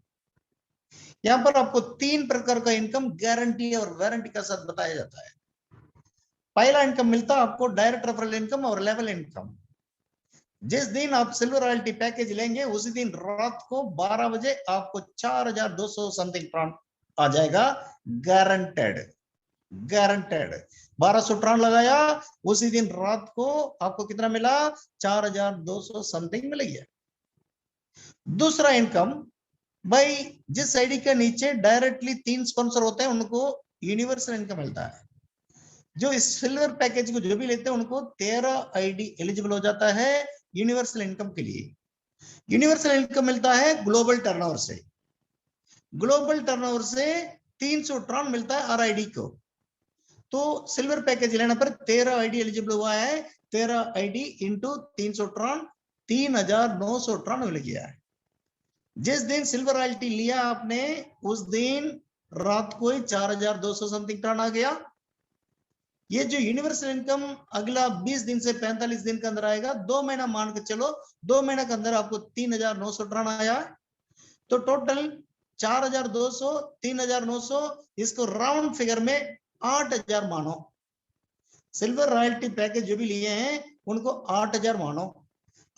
यहां पर आपको 3 प्रकार का इनकम गारंटी और वारंटी का साथ बताया जाता है। पहला इनकम मिलता है आपको डायरेक्ट रेफरल इनकम और लेवल इनकम। जिस दिन आप सिल्वर रॉयल्टी पैकेज लेंगे उसी दिन रात को 12 बजे आपको 4200 समथिंग ट्रान आ जाएगा, गारंटेड, गारंटेड। 1200 ट्रान लगाया, उसी दिन रात को आपको कितना मिला, 4200 समथिंग मिल गया। दूसरा इनकम, भाई जिस आईडी के नीचे डायरेक्टली 3 स्पॉन्सर होते हैं उनको यूनिवर्सल इनकम मिलता है। जो इस सिल्वर पैकेज को जो भी लेते हैं उनको 13 आईडी एलिजिबल हो जाता है यूनिवर्सल इनकम के लिए। यूनिवर्सल इनकम मिलता है ग्लोबल टर्नओवर से, ग्लोबल टर्नओवर से 300 ट्रान मिलता है आरआईडी को। तो सिल्वर पैकेज लेने पर 13 आईडी एलिजिबल हुआ है, 13 आईडी इंटू 300 ट्रान, 3900 ट्रान मिल गया है। जिस दिन सिल्वर रॉयल्टी लिया आपने उस दिन रात को ही 4200 समथिंग ट्रान आ गया। ये जो यूनिवर्सल इनकम अगला 20 दिन से 45 दिन के अंदर आएगा, 2 महीना मान के चलो, 2 महीने के अंदर आपको 3900 ट्रान आया, तो टोटल 4200, 3900, इसको राउंड फिगर में 8000 मानो। सिल्वर रॉयल्टी पैकेज जो भी लिए हैं उनको 8000 मानो,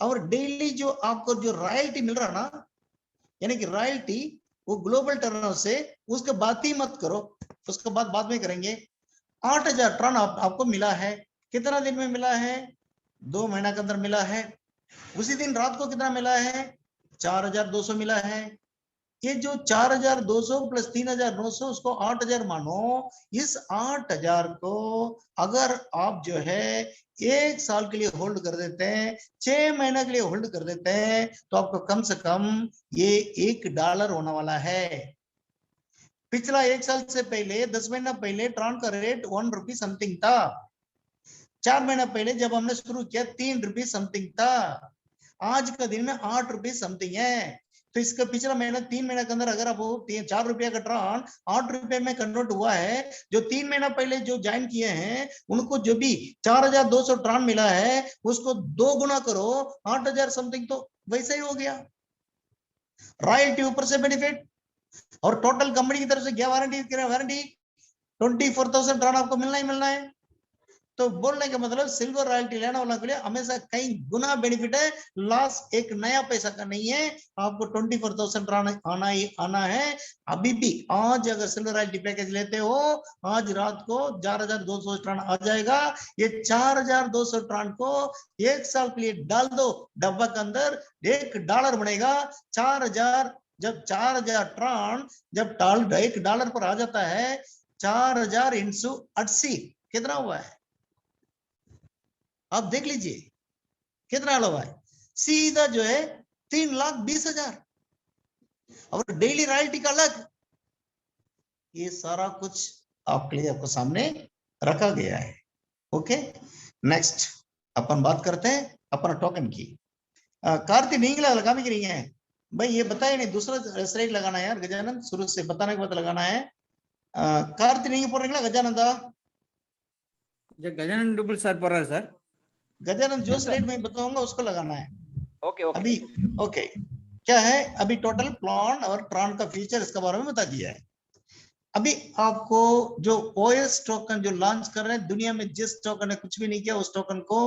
और डेली जो आपको जो रॉयल्टी मिल रहा ना, यानी कि रॉयल्टी वो ग्लोबल टर्नओवर से, उसके बात ही मत करो, उसके बाद में करेंगे। 8000 टन आपको मिला है, कितना दिन में मिला है, 2 महीना के अंदर मिला है। उसी दिन रात को कितना मिला है, 4200 मिला है। ये जो 4200 प्लस 3900 उसको 8000 मानो। इस 8000 को अगर आप जो है 1 साल के लिए होल्ड कर देते हैं, 6 महीने के लिए होल्ड कर देते हैं, तो आपको कम से कम ये $1 होने वाला है। पिछला 1 साल से पहले 10 महीना पहले ट्रांस का रेट 1 रुपी समथिंग था। 4 महीना पहले जब हमने शुरू किया 3 रुपी समथिंग था। आज का दिन में 8 रुपये समथिंग है। तो इसका पिछला महीना 3 महीने के अंदर अगर आप 4 रुपया का ट्रांस 8 रुपये में कन्वर्ट हुआ है, जो 3 महीना पहले जो ज्वाइन किए हैं उनको जो भी 4200 ट्रांस मिला है उसको 2 गुना करो, 8000 समथिंग तो वैसे ही हो गया। रॉयल्टी ऊपर से बेनिफिट और टोटल कंपनी की तरफ से क्या वारंटी 24,000 ट्रांस आपको मिलना ही मिलना है। तो बोलने का मतलब सिल्वर रॉयल्टी लेने वालों के लिए हमेशा कई गुना बेनिफिट है, लॉस एक नया पैसा का नहीं है। आपको 24,000 आना ही आना है। अभी भी आज अगर सिल्वर रॉयल्टी पैकेज लेते हो, आज रात को 4,200 ट्रान आ जाएगा। ये 4,200 ट्रान को 1 साल के लिए डाल दो डब्बा के अंदर, $1 बनेगा। 4,000 जब 4,000 ट्रान जब $1 पर आ जाता है, 4,000 इंटू 80 कितना हुआ है आप देख लीजिए कितना हुआ है। सीधा जो है 3,20,000 और डेली रॉयल्टी का अलग। ये सारा कुछ आपके लिए आपको सामने रखा गया है। ओके, नेक्स्ट अपन बात करते हैं अपना टोकन की। कार्तिक नहीं लगा भी नहीं है भाई, ये बताए नहीं दूसरा स्लाइड लगाना है यार गजानंद, शुरू से बताने के बाद लगाना है। कार्तिक नहीं போடுறீங்களா गजानंदा? गजानन डुबल सर போறாரு सर। गजानंद जो स्लाइड में बताऊंगा उसको लगाना है ओके ओके अभी। ओके, क्या है अभी टोटल प्लान और ट्रान का फीचर इसके बारे में बता दिया है। अभी आपको जो ओएस टोकन जो लॉन्च कर रहे हैं, दुनिया में जिस टोकन ने कुछ भी नहीं किया उस टोकन को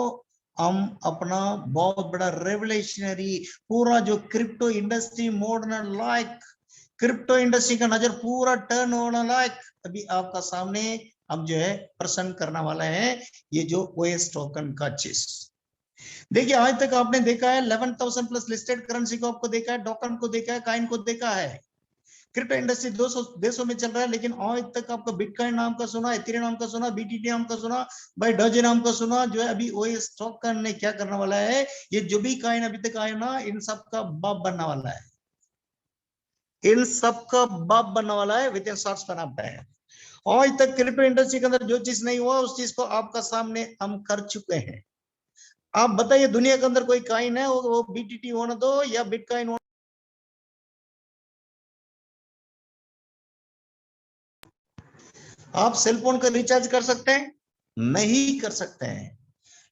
हम अपना बहुत बड़ा रेवोल्यूशनरी पूरा जो क्रिप्टो इंडस्ट्री मोड़ने लायक, क्रिप्टो इंडस्ट्री का नजर पूरा टर्न होने लायक अभी आपका सामने हम जो है प्रेजेंट करने वाला है ये जो ओएस टोकन का चीज। देखिए आज तक आपने देखा है 11,000 प्लस लिस्टेड करेंसी को आपको देखा है, टोकन को देखा है, कॉइन को देखा है। क्रिप्टो इंडस्ट्री 200 देशों में चल रहा है, लेकिन आज तक आपको बिटकॉइन नाम का सुना, इथेरियम नाम का सुना, बीटीटी नाम का सुना, भाई डोजे नाम का सुना। जो है अभी ओएस टोकन ने क्या करने वाला है, ये जो भी कॉइन अभी तक आए ना इन सब का बाप बनने वाला है, इन सब का बाप बनने वाला है with in short span of time. आज तक क्रिप्टो इंडस्ट्री के अंदर जो चीज नहीं हुआ उस चीज को आपका सामने हम कर चुके हैं। आप बताइए दुनिया के अंदर कोई कॉइन है वो बीटीटी होने दो या बिटकॉइन होने, आप सेल फोन का रिचार्ज कर सकते हैं? नहीं कर सकते हैं।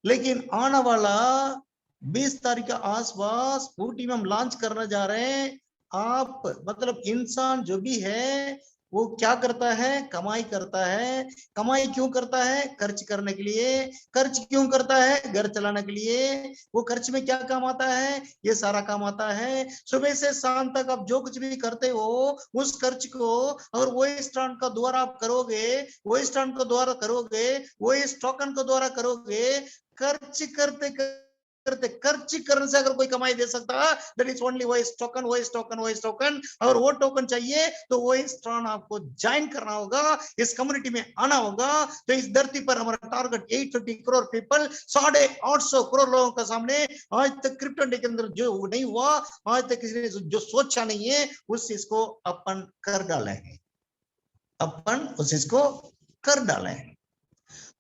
लेकिन आने वाला 20 तारीख के आसपास ऊटी में हम लॉन्च करने जा रहे हैं। आप मतलब इंसान जो भी है वो क्या करता है, कमाई करता है। कमाई क्यों करता है? खर्च करने के लिए। खर्च क्यों करता है? घर चलाने के लिए। वो खर्च में क्या काम आता है? ये सारा काम आता है। सुबह से शाम तक आप जो कुछ भी करते हो उस खर्च को अगर वो स्टॉक का द्वारा आप करोगे, वो स्टॉक को द्वारा करोगे, वो इस टोकन को द्वारा करोगे, खर्च करते करते खर्च करने से अगर कोई कमाई दे सकता है दैट इज ओनली वो टोकन, वो टोकन, वो टोकन। अगर वो टोकन चाहिए तो वो स्टॉक आपको ज्वाइन करना होगा, इस कम्युनिटी में आना होगा। तो इस धरती पर हमारा टारगेट 850 करोड़ पीपल, 850 करोड़ लोगों के सामने आज तक क्रिप्टो के अंदर जो नहीं हुआ, आज तक किसी ने जो सोचा नहीं है उस चीज को अपन कर डाले हैं, अपन उस चीज को कर डाले हैं।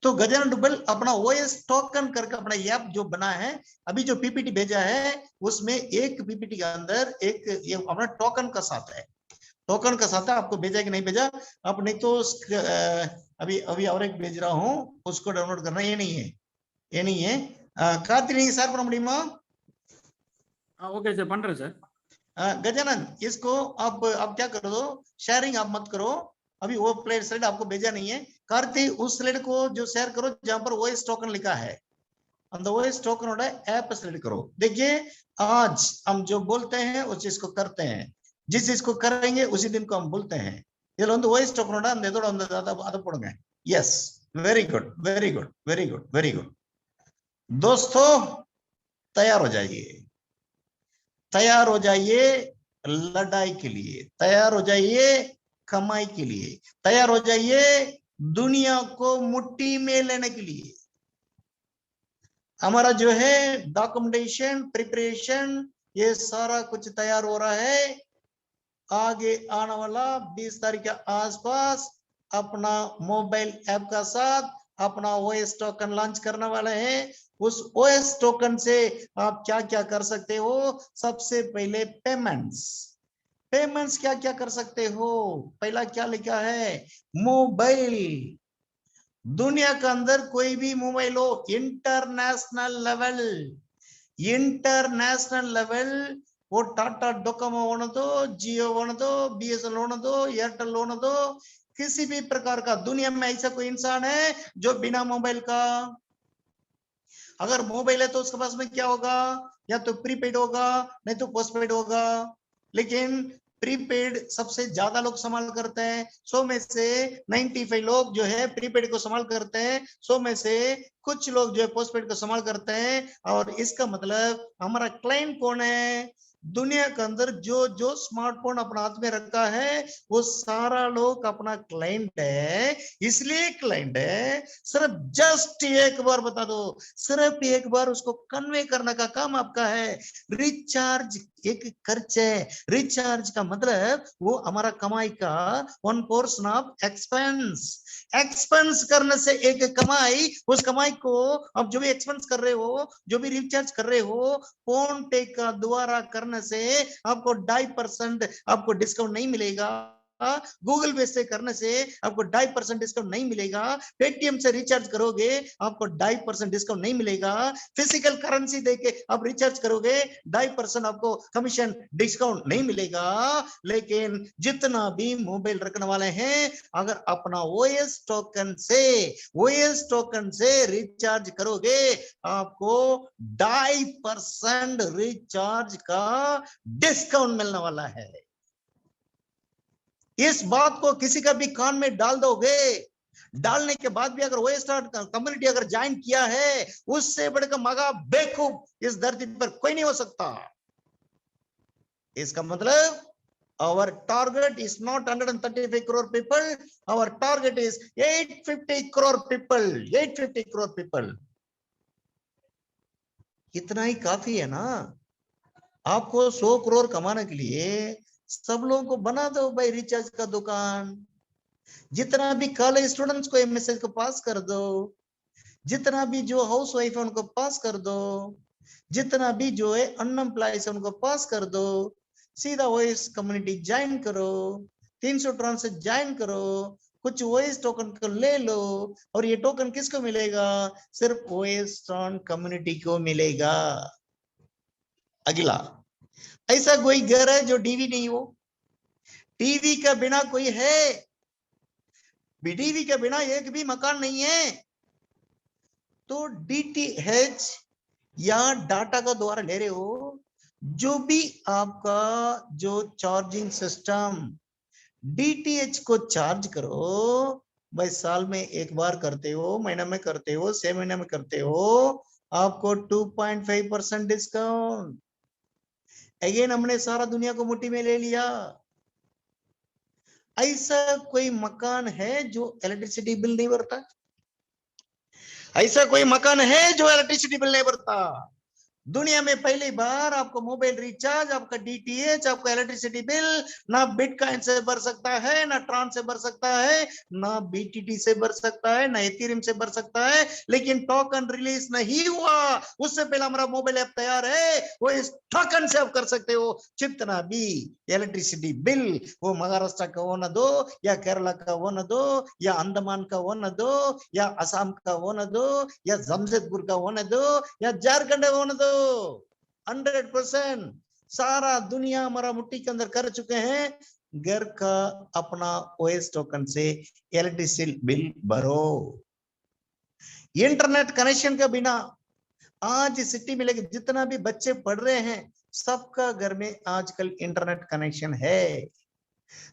तो गजानन डुबल अपना ओएस टोकन करके अपना ऐप जो बना है, अभी जो पीपीटी भेजा है उसमें एक पीपीटी के अंदर एक ये अपना टोकन का साथ है, टोकन का साथ है। आपको भेजा कि नहीं भेजा आप नहीं तो अभी अभी और एक भेज रहा हूं उसको डाउनलोड करना। ये नहीं है, ये नहीं है। कार्तिक नहीं सर பண்ண முடியுமா? ओके सर பண்றேன் सर। गजानन इसको आप क्या कर दो, शेयरिंग आप मत करो अभी, वो प्लेट स्लाइड आपको भेजा नहीं है। कार्ति उस स्लाइड को जो शेयर करो जहां पर ओएस टोकन लिखा है, அந்த ओएस टोकन ऐप स्लाइड करो। देखिए आज हम जो बोलते हैं उस चीज को करते हैं, जिस चीज को करेंगे उसी दिन को हम बोलते हैं। இதுல வந்து ओएस टोकन அந்த இதோட வந்து அத போடுங்க। Yes very good very good very good very good. दोस्तों तैयार हो जाइए, तैयार हो जाइए लड़ाई के लिए, तैयार हो जाइए कमाई के लिए, तैयार हो जाइए दुनिया को मुट्ठी में लेने के लिए। हमारा जो है डॉक्यूमेंटेशन प्रिपरेशन ये सारा कुछ तैयार हो रहा है। आगे आने वाला 20 तारीख के आसपास अपना मोबाइल ऐप का साथ अपना ओएस टोकन लॉन्च करने वाले हैं। उस ओएस टोकन से आप क्या क्या कर सकते हो? सबसे पहले पेमेंट्स क्या क्या कर सकते हो? पहला क्या लिखा है? मोबाइल। दुनिया के अंदर कोई भी मोबाइल हो, इंटरनेशनल लेवल, वो टाटा डोकोमो होने दो, जियो होने दो, बीएसएनएल होने दो, एयरटेल होने दो, किसी भी प्रकार का दुनिया में ऐसा कोई इंसान है जो बिना मोबाइल का, अगर मोबाइल है तो उसके पास में क्या होगा? या तो प्रीपेड होगा, नहीं तो पोस्टपेड होगा। लेकिन प्रीपेड सबसे ज्यादा लोग संभाल करते हैं। 100 में से 95 लोग जो है प्रीपेड को संभाल करते हैं, 100 में से कुछ लोग जो है पोस्टपेड को संभाल करते हैं। और इसका मतलब हमारा क्लाइंट कौन है? दुनिया के अंदर जो जो स्मार्टफोन अपना हाथ में रखा है वो सारा लोग अपना क्लाइंट है। इसलिए क्लाइंट है, सिर्फ जस्ट एक बार बता दो, सिर्फ एक बार उसको कन्वे करने का काम आपका है। रिचार्ज एक खर्च है। रिचार्ज का मतलब वो हमारा कमाई का 1% ऑफ एक्सपेंस करने से एक कमाई, उस कमाई को अब जो भी एक्सपेंस कर रहे हो, जो भी रिचार्ज कर रहे हो, फोन पे का द्वारा करने से आपको 2.5% आपको डिस्काउंट नहीं मिलेगा। गूगल पे से करने से आपको 2.5% डिस्काउंट नहीं मिलेगा। पेटीएम से रिचार्ज करोगे आपको 2.5% डिस्काउंट नहीं मिलेगा। फिजिकल करेंसी देके आप रिचार्ज करोगे 2.5% आपको कमीशन डिस्काउंट नहीं मिलेगा। लेकिन जितना भी मोबाइल रखने वाले हैं, अगर अपना ओएस टोकन से रिचार्ज करोगे आपको 2.5% रिचार्ज का डिस्काउंट मिलने वाला है। इस बात को किसी का भी कान में डाल दोगे, डालने के बाद भी अगर ओएस कम्युनिटी अगर ज्वाइन किया है, उससे बढ़कर मगा बेवकूफ इस धरती पर कोई नहीं हो सकता। इसका मतलब our target is not 135 crore people, our target is 850 crore people, 850 crore people। इतना ही काफी है ना? आपको 100 करोड़ कमाने के लिए सब लोगों को बना दो भाई रिचार्ज का दुकान। जितना भी कॉलेज स्टूडेंट्स को मैसेज को पास कर दो, जितना भी जो हाउस वाइफ है उनको पास कर दो, जितना भी जो है अनएम्प्लॉयज है उनको पास कर दो। सीधा वॉइस कम्युनिटी ज्वाइन करो, 300 ट्रांस से ज्वाइन करो, कुछ वॉइस टोकन को ले लो। और ये टोकन किसको मिलेगा? सिर्फ वॉइस ट्रांस कम्युनिटी को मिलेगा। अगला, ऐसा कोई घर है जो टीवी नहीं हो? टीवी का बिना कोई है? टीवी के बिना एक भी मकान नहीं है। तो डीटीएच या डाटा का द्वारा ले रहे हो, जो भी आपका जो चार्जिंग सिस्टम डीटीएच को चार्ज करो भाई, साल में एक बार करते हो, महीना में करते हो, 6 महीने में करते हो, आपको 2.5% डिस्काउंट। अगेन हमने सारा दुनिया को मुट्ठी में ले लिया। ऐसा कोई मकान है जो इलेक्ट्रिसिटी बिल नहीं भरता? ऐसा कोई मकान है जो इलेक्ट्रिसिटी बिल नहीं भरता? दुनिया में पहली बार आपको मोबाइल रिचार्ज, आपका डीटीएच, आपका इलेक्ट्रिसिटी बिल ना बिटकॉइन से भर सकता है, ना ट्रांस से भर सकता है, ना बीटीटी से भर सकता है, ना इथेरियम से भर सकता है। लेकिन टोकन रिलीज नहीं हुआ उससे पहले हमारा मोबाइल ऐप तैयार है, वो इस टोकन से आप कर सकते हो जितना भी इलेक्ट्रिसिटी बिल, वो महाराष्ट्र का हो न दो, या केरला का हो न दो, या अंडमान का हो न दो, या असम का हो न दो, या जमशेदपुर का हो न दो, या झारखंड हो न दो। 100% सारा दुनिया हमारा मुट्ठी के अंदर कर चुके हैं। घर का अपना ओएस टोकन से इलेक्ट्रिसिटी बिल भरो। इंटरनेट कनेक्शन के बिना आज सिटी में लेके जितना भी बच्चे पढ़ रहे हैं, सबका घर में आजकल इंटरनेट कनेक्शन है।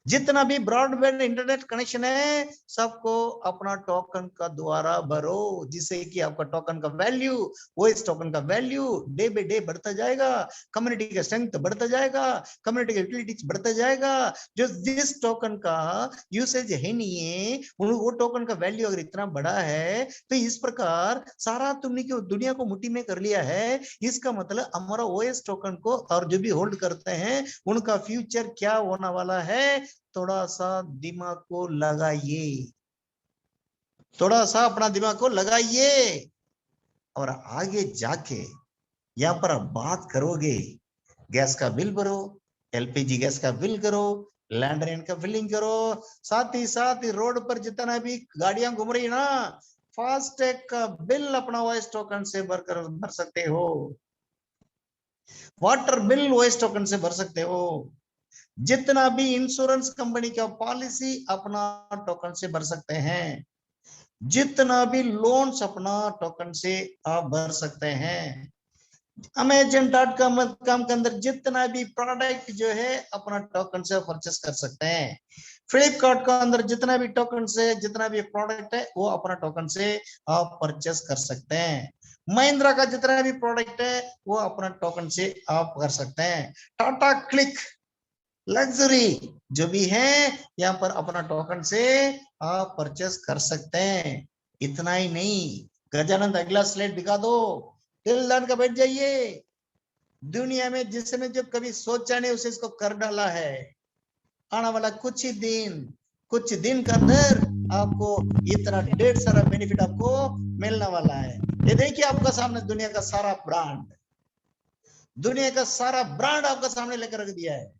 जितना भी ब्रॉडबैंड इंटरनेट कनेक्शन है सबको अपना टोकन का द्वारा भरो, जिससे कि आपका टोकन का वैल्यू, ओएस टोकन का वैल्यू डे बाय डे बढ़ता जाएगा, कम्युनिटी का स्ट्रेंथ बढ़ता जाएगा, कम्युनिटी का यूटिलिटीज बढ़ता जाएगा। जो जिस टोकन का यूसेज है नहीं है वो टोकन का वैल्यू अगर इतना बड़ा है तो इस प्रकार सारा तुमने क्यों दुनिया को मुट्ठी में कर लिया है। इसका मतलब हमारा ओएस टोकन को और जो भी होल्ड करते हैं उनका फ्यूचर क्या होने वाला है, थोड़ा सा दिमाग को लगाइए, थोड़ा सा अपना दिमाग को लगाइए और आगे जाके यहां पर आप बात करोगे, गैस का बिल भरो, एलपीजी गैस का बिल करो, लैंड रेंट का बिलिंग करो, साथ ही रोड पर जितना भी गाड़ियां घूम रही है ना, फास्टैग का बिल अपना वॉइस टोकन से भर सकते हो, वाटर बिल वॉइस टोकन से भर सकते हो, जितना भी इंश्योरेंस कंपनी का पॉलिसी अपना टोकन से भर सकते हैं, जितना भी लोन्स अपना टोकन से आप भर सकते हैं, Amazon.com के अंदर जितना भी प्रोडक्ट जो है अपना टोकन से परचेस कर सकते हैं, फ्लिपकार्ट का अंदर जितना भी टोकन से जितना भी प्रोडक्ट है वो अपना टोकन से आप परचेस कर सकते हैं, महिंद्रा का जितना भी प्रोडक्ट है वो अपना टोकन से आप कर सकते हैं, टाटा क्लिक लग्जरी जो भी है यहाँ पर अपना टोकन से आप परचेस कर सकते हैं। इतना ही नहीं, गजानंद अगला स्लाइड दिखा दो, दिल दान का बैठ जाइए। दुनिया में जिसने जो कभी सोचा नहीं उसे इसको कर डाला है, आने वाला कुछ दिन के अंदर आपको इतना ढेर सारा बेनिफिट आपको मिलने वाला है। ये देखिए आपका सामने दुनिया का सारा ब्रांड आपका सामने लेकर रख दिया है,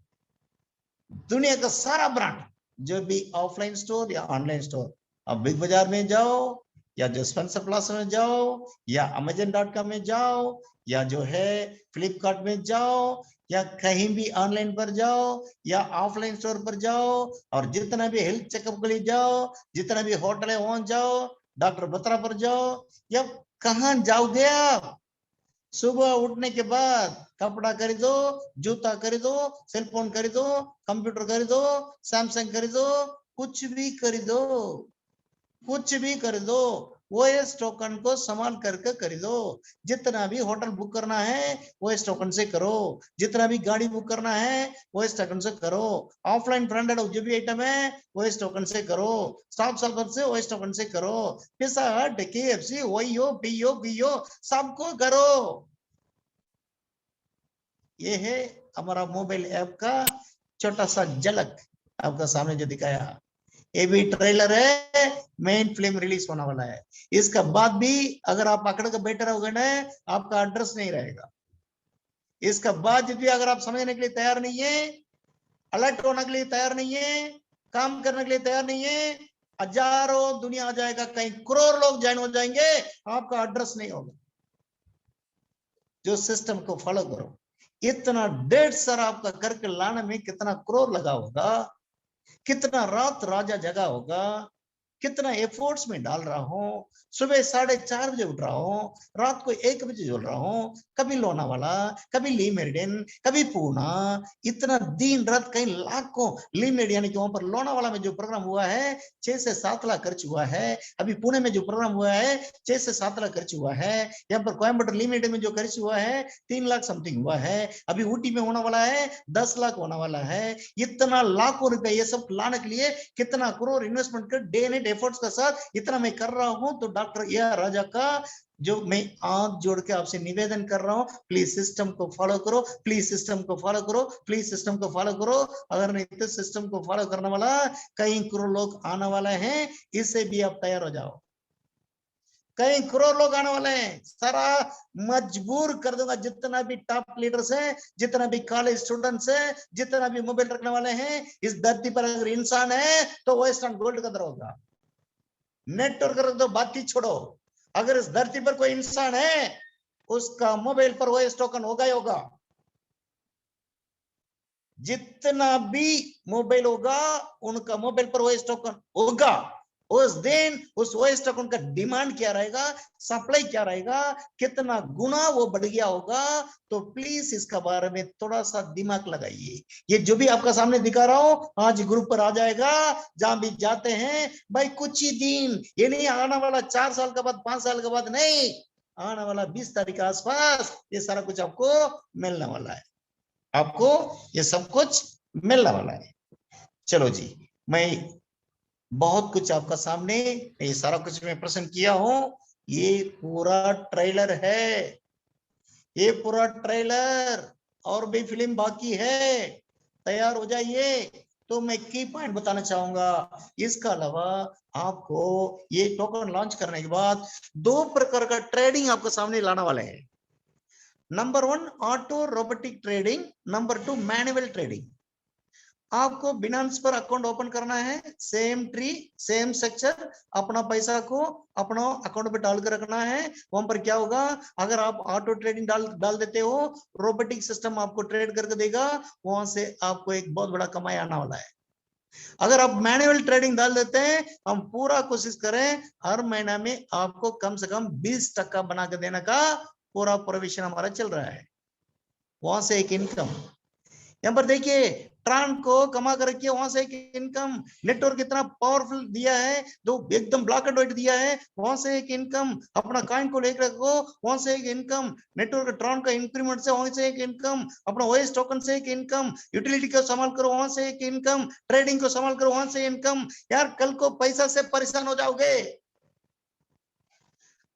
दुनिया का सारा ब्रांड जो भी ऑफलाइन स्टोर या ऑनलाइन स्टोर, अब बिग बाजार में जाओ या जो स्पेंसर प्लाजा में जाओ या Amazon.com में जाओ या जो है फ्लिपकार्ट में जाओ या कहीं भी ऑनलाइन पर जाओ या ऑफलाइन स्टोर पर जाओ और जितना भी हेल्थ चेकअप के लिए जाओ, जितना भी होटल है वहां जाओ, डॉक्टर बत्रा पर जाओ या कहां जाओगे आप, सुबह उठने के बाद कपड़ा खरीदो, जूता खरीदो, सेलफोन खरीदो, कंप्यूटर खरीदो, सैमसंग खरीदो, कुछ भी खरीदो, वो इस टोकन को संभाल करके खरीदो। जितना भी होटल बुक करना है वो इस टोकन से करो, जितना भी गाड़ी बुक करना है वो इस टोकन से करो, ऑफलाइन ब्रांडेड जो भी आइटम है वो इस टोकन से करो, स्टॉप सर्वर से वो इस टोकन से करो, पिज़्ज़ा हट, KFC, ओयो, पियो सबको करो। ये है हमारा मोबाइल ऐप का छोटा सा झलक आपका सामने जो दिखाया, ये भी ट्रेलर है, मेन फिल्म रिलीज होने वाला है। इसका बाद भी अगर आप पकड़ कर बैठे रहोगे ना आपका एड्रेस नहीं रहेगा, इसका बाद भी अगर आप समझने के लिए तैयार नहीं है, अलर्ट होने के लिए तैयार नहीं है, काम करने के लिए तैयार नहीं है, हजारों दुनिया आ जाएगा, कई करोड़ लोग ज्वाइन हो जाएंगे, आपका एड्रेस नहीं होगा। जो सिस्टम को फॉलो करो, इतना 1.5 साल आपका करके लाने में कितना करोड़ लगा होगा, कितना रात राजा जगा होगा, कितना एफर्ट्स में डाल रहा हूं, सुबह 4:30 बजे उठ रहा हूं, रात को 1 बजे झोल रहा हूं, कभी लोनावाला, कभी ली मेरिडियन, कभी पूना, इतना दिन रात कई लाखों ली मेरिडियन कि वहां पर लोनावाला में जो प्रोग्राम हुआ है 6 से 7 लाख खर्च हुआ है, अभी पुणे में जो प्रोग्राम हुआ है 6 से 7 लाख खर्च हुआ है, यहाँ पर कोयम्बटूर ली मेरिडियन में जो खर्च हुआ है 3 लाख समथिंग हुआ है, अभी ऊटी में होने वाला है 10 लाख होने वाला है। इतना लाखों रुपए ये सब लाने के लिए कितना करोड़ इन्वेस्टमेंट कर डे नाइट एफर्ट्स का साथ इतना मैं कर रहा हूं, तो डॉक्टर ए.आर. राजा का जो मैं हाथ जोड़ के आपसे निवेदन कर रहा हूं, प्लीज सिस्टम को फॉलो करो, प्लीज सिस्टम को फॉलो करो, प्लीज सिस्टम को फॉलो करो। अगर नहीं तो सिस्टम को फॉलो करने वाला कई करोड़ लोग आने वाले हैं, इससे भी आप तैयार हो जाओ, कई करोड़ लोग आने वाले हैं, सारा मजबूर कर दूंगा। जितना भी टॉप लीडर्स हैं, जितना भी कॉलेज स्टूडेंट्स हैं, जितना भी मोबाइल रखने वाले हैं, इस धरती पर अगर इंसान है तो वो वेस्टर्न गोल्ड का दर होगा। नेटवर्क रख दो, बात ही छोड़ो, अगर इस धरती पर कोई इंसान है उसका मोबाइल पर ओएस टोकन होगा ही होगा। जितना भी मोबाइल होगा उनका मोबाइल पर ओएस टोकन होगा, उस दिन उस ओएस टोकन का डिमांड क्या रहेगा, सप्लाई क्या रहेगा, कितना गुना वो बढ़ गया होगा। तो प्लीज इसका बारे में थोड़ा सा दिमाग लगाइए। ये जो भी आपका सामने दिखा रहा हूं आज ग्रुप पर आ जाएगा, जहां भी जाते हैं भाई कुछ ही दिन, ये नहीं आने वाला 4 साल के बाद 5 साल के बाद नहीं, आने वाला 20 तारीख के आसपास ये सारा कुछ आपको मिलने वाला है, आपको ये सब कुछ मिलने वाला है। चलो जी, मैं बहुत कुछ आपका सामने ये सारा कुछ मैं प्रेजेंट किया हूं, ये पूरा ट्रेलर है, ये पूरा ट्रेलर, और भी फिल्म बाकी है, तैयार हो जाइए। तो मैं की पॉइंट बताना चाहूंगा, इसका अलावा आपको ये टोकन लॉन्च करने के बाद 2 प्रकार का ट्रेडिंग आपको सामने लाने वाले हैं। Number 1 auto robotic trading, number 2 manual trading. आपको बिनांस पर अकाउंट ओपन करना है, सेम ट्री सेम स्ट्रक्चर, अपना पैसा को अपना अकाउंट पे डाल कर रखना है। वहां पर क्या होगा, अगर आप ऑटो ट्रेडिंग डाल देते हो, रोबोटिक सिस्टम आपको ट्रेड करके देगा, वहां से आपको एक बहुत बड़ा कमाई आने वाला है। अगर आप मैनुअल ट्रेडिंग डाल देते हैं, हम पूरा कोशिश करें हर महीना में आपको कम से कम 20% बना के देने का पूरा प्रोविजन हमारा चल रहा है, वहां से एक इनकम। यहाँ पर देखिए ट्रांड को कमा कर रखिए, वहां से एक इनकम। नेटवर्क कितना पावरफुल दिया है, जो एकदम ब्लैक एंड व्हाइट दिया है, वहां से एक इनकम। अपना कॉइन को लेकर रखो, वहां से एक इनकम। नेटवर्क ट्रांड का इंक्रीमेंट से वहां से एक इनकम। अपना ओएस टोकन से एक इनकम। यूटिलिटी को संभाल करो, वहां से एक इनकम। ट्रेडिंग को संभाल करो, वहां से इनकम। यार कल को पैसा से परेशान हो जाओगे,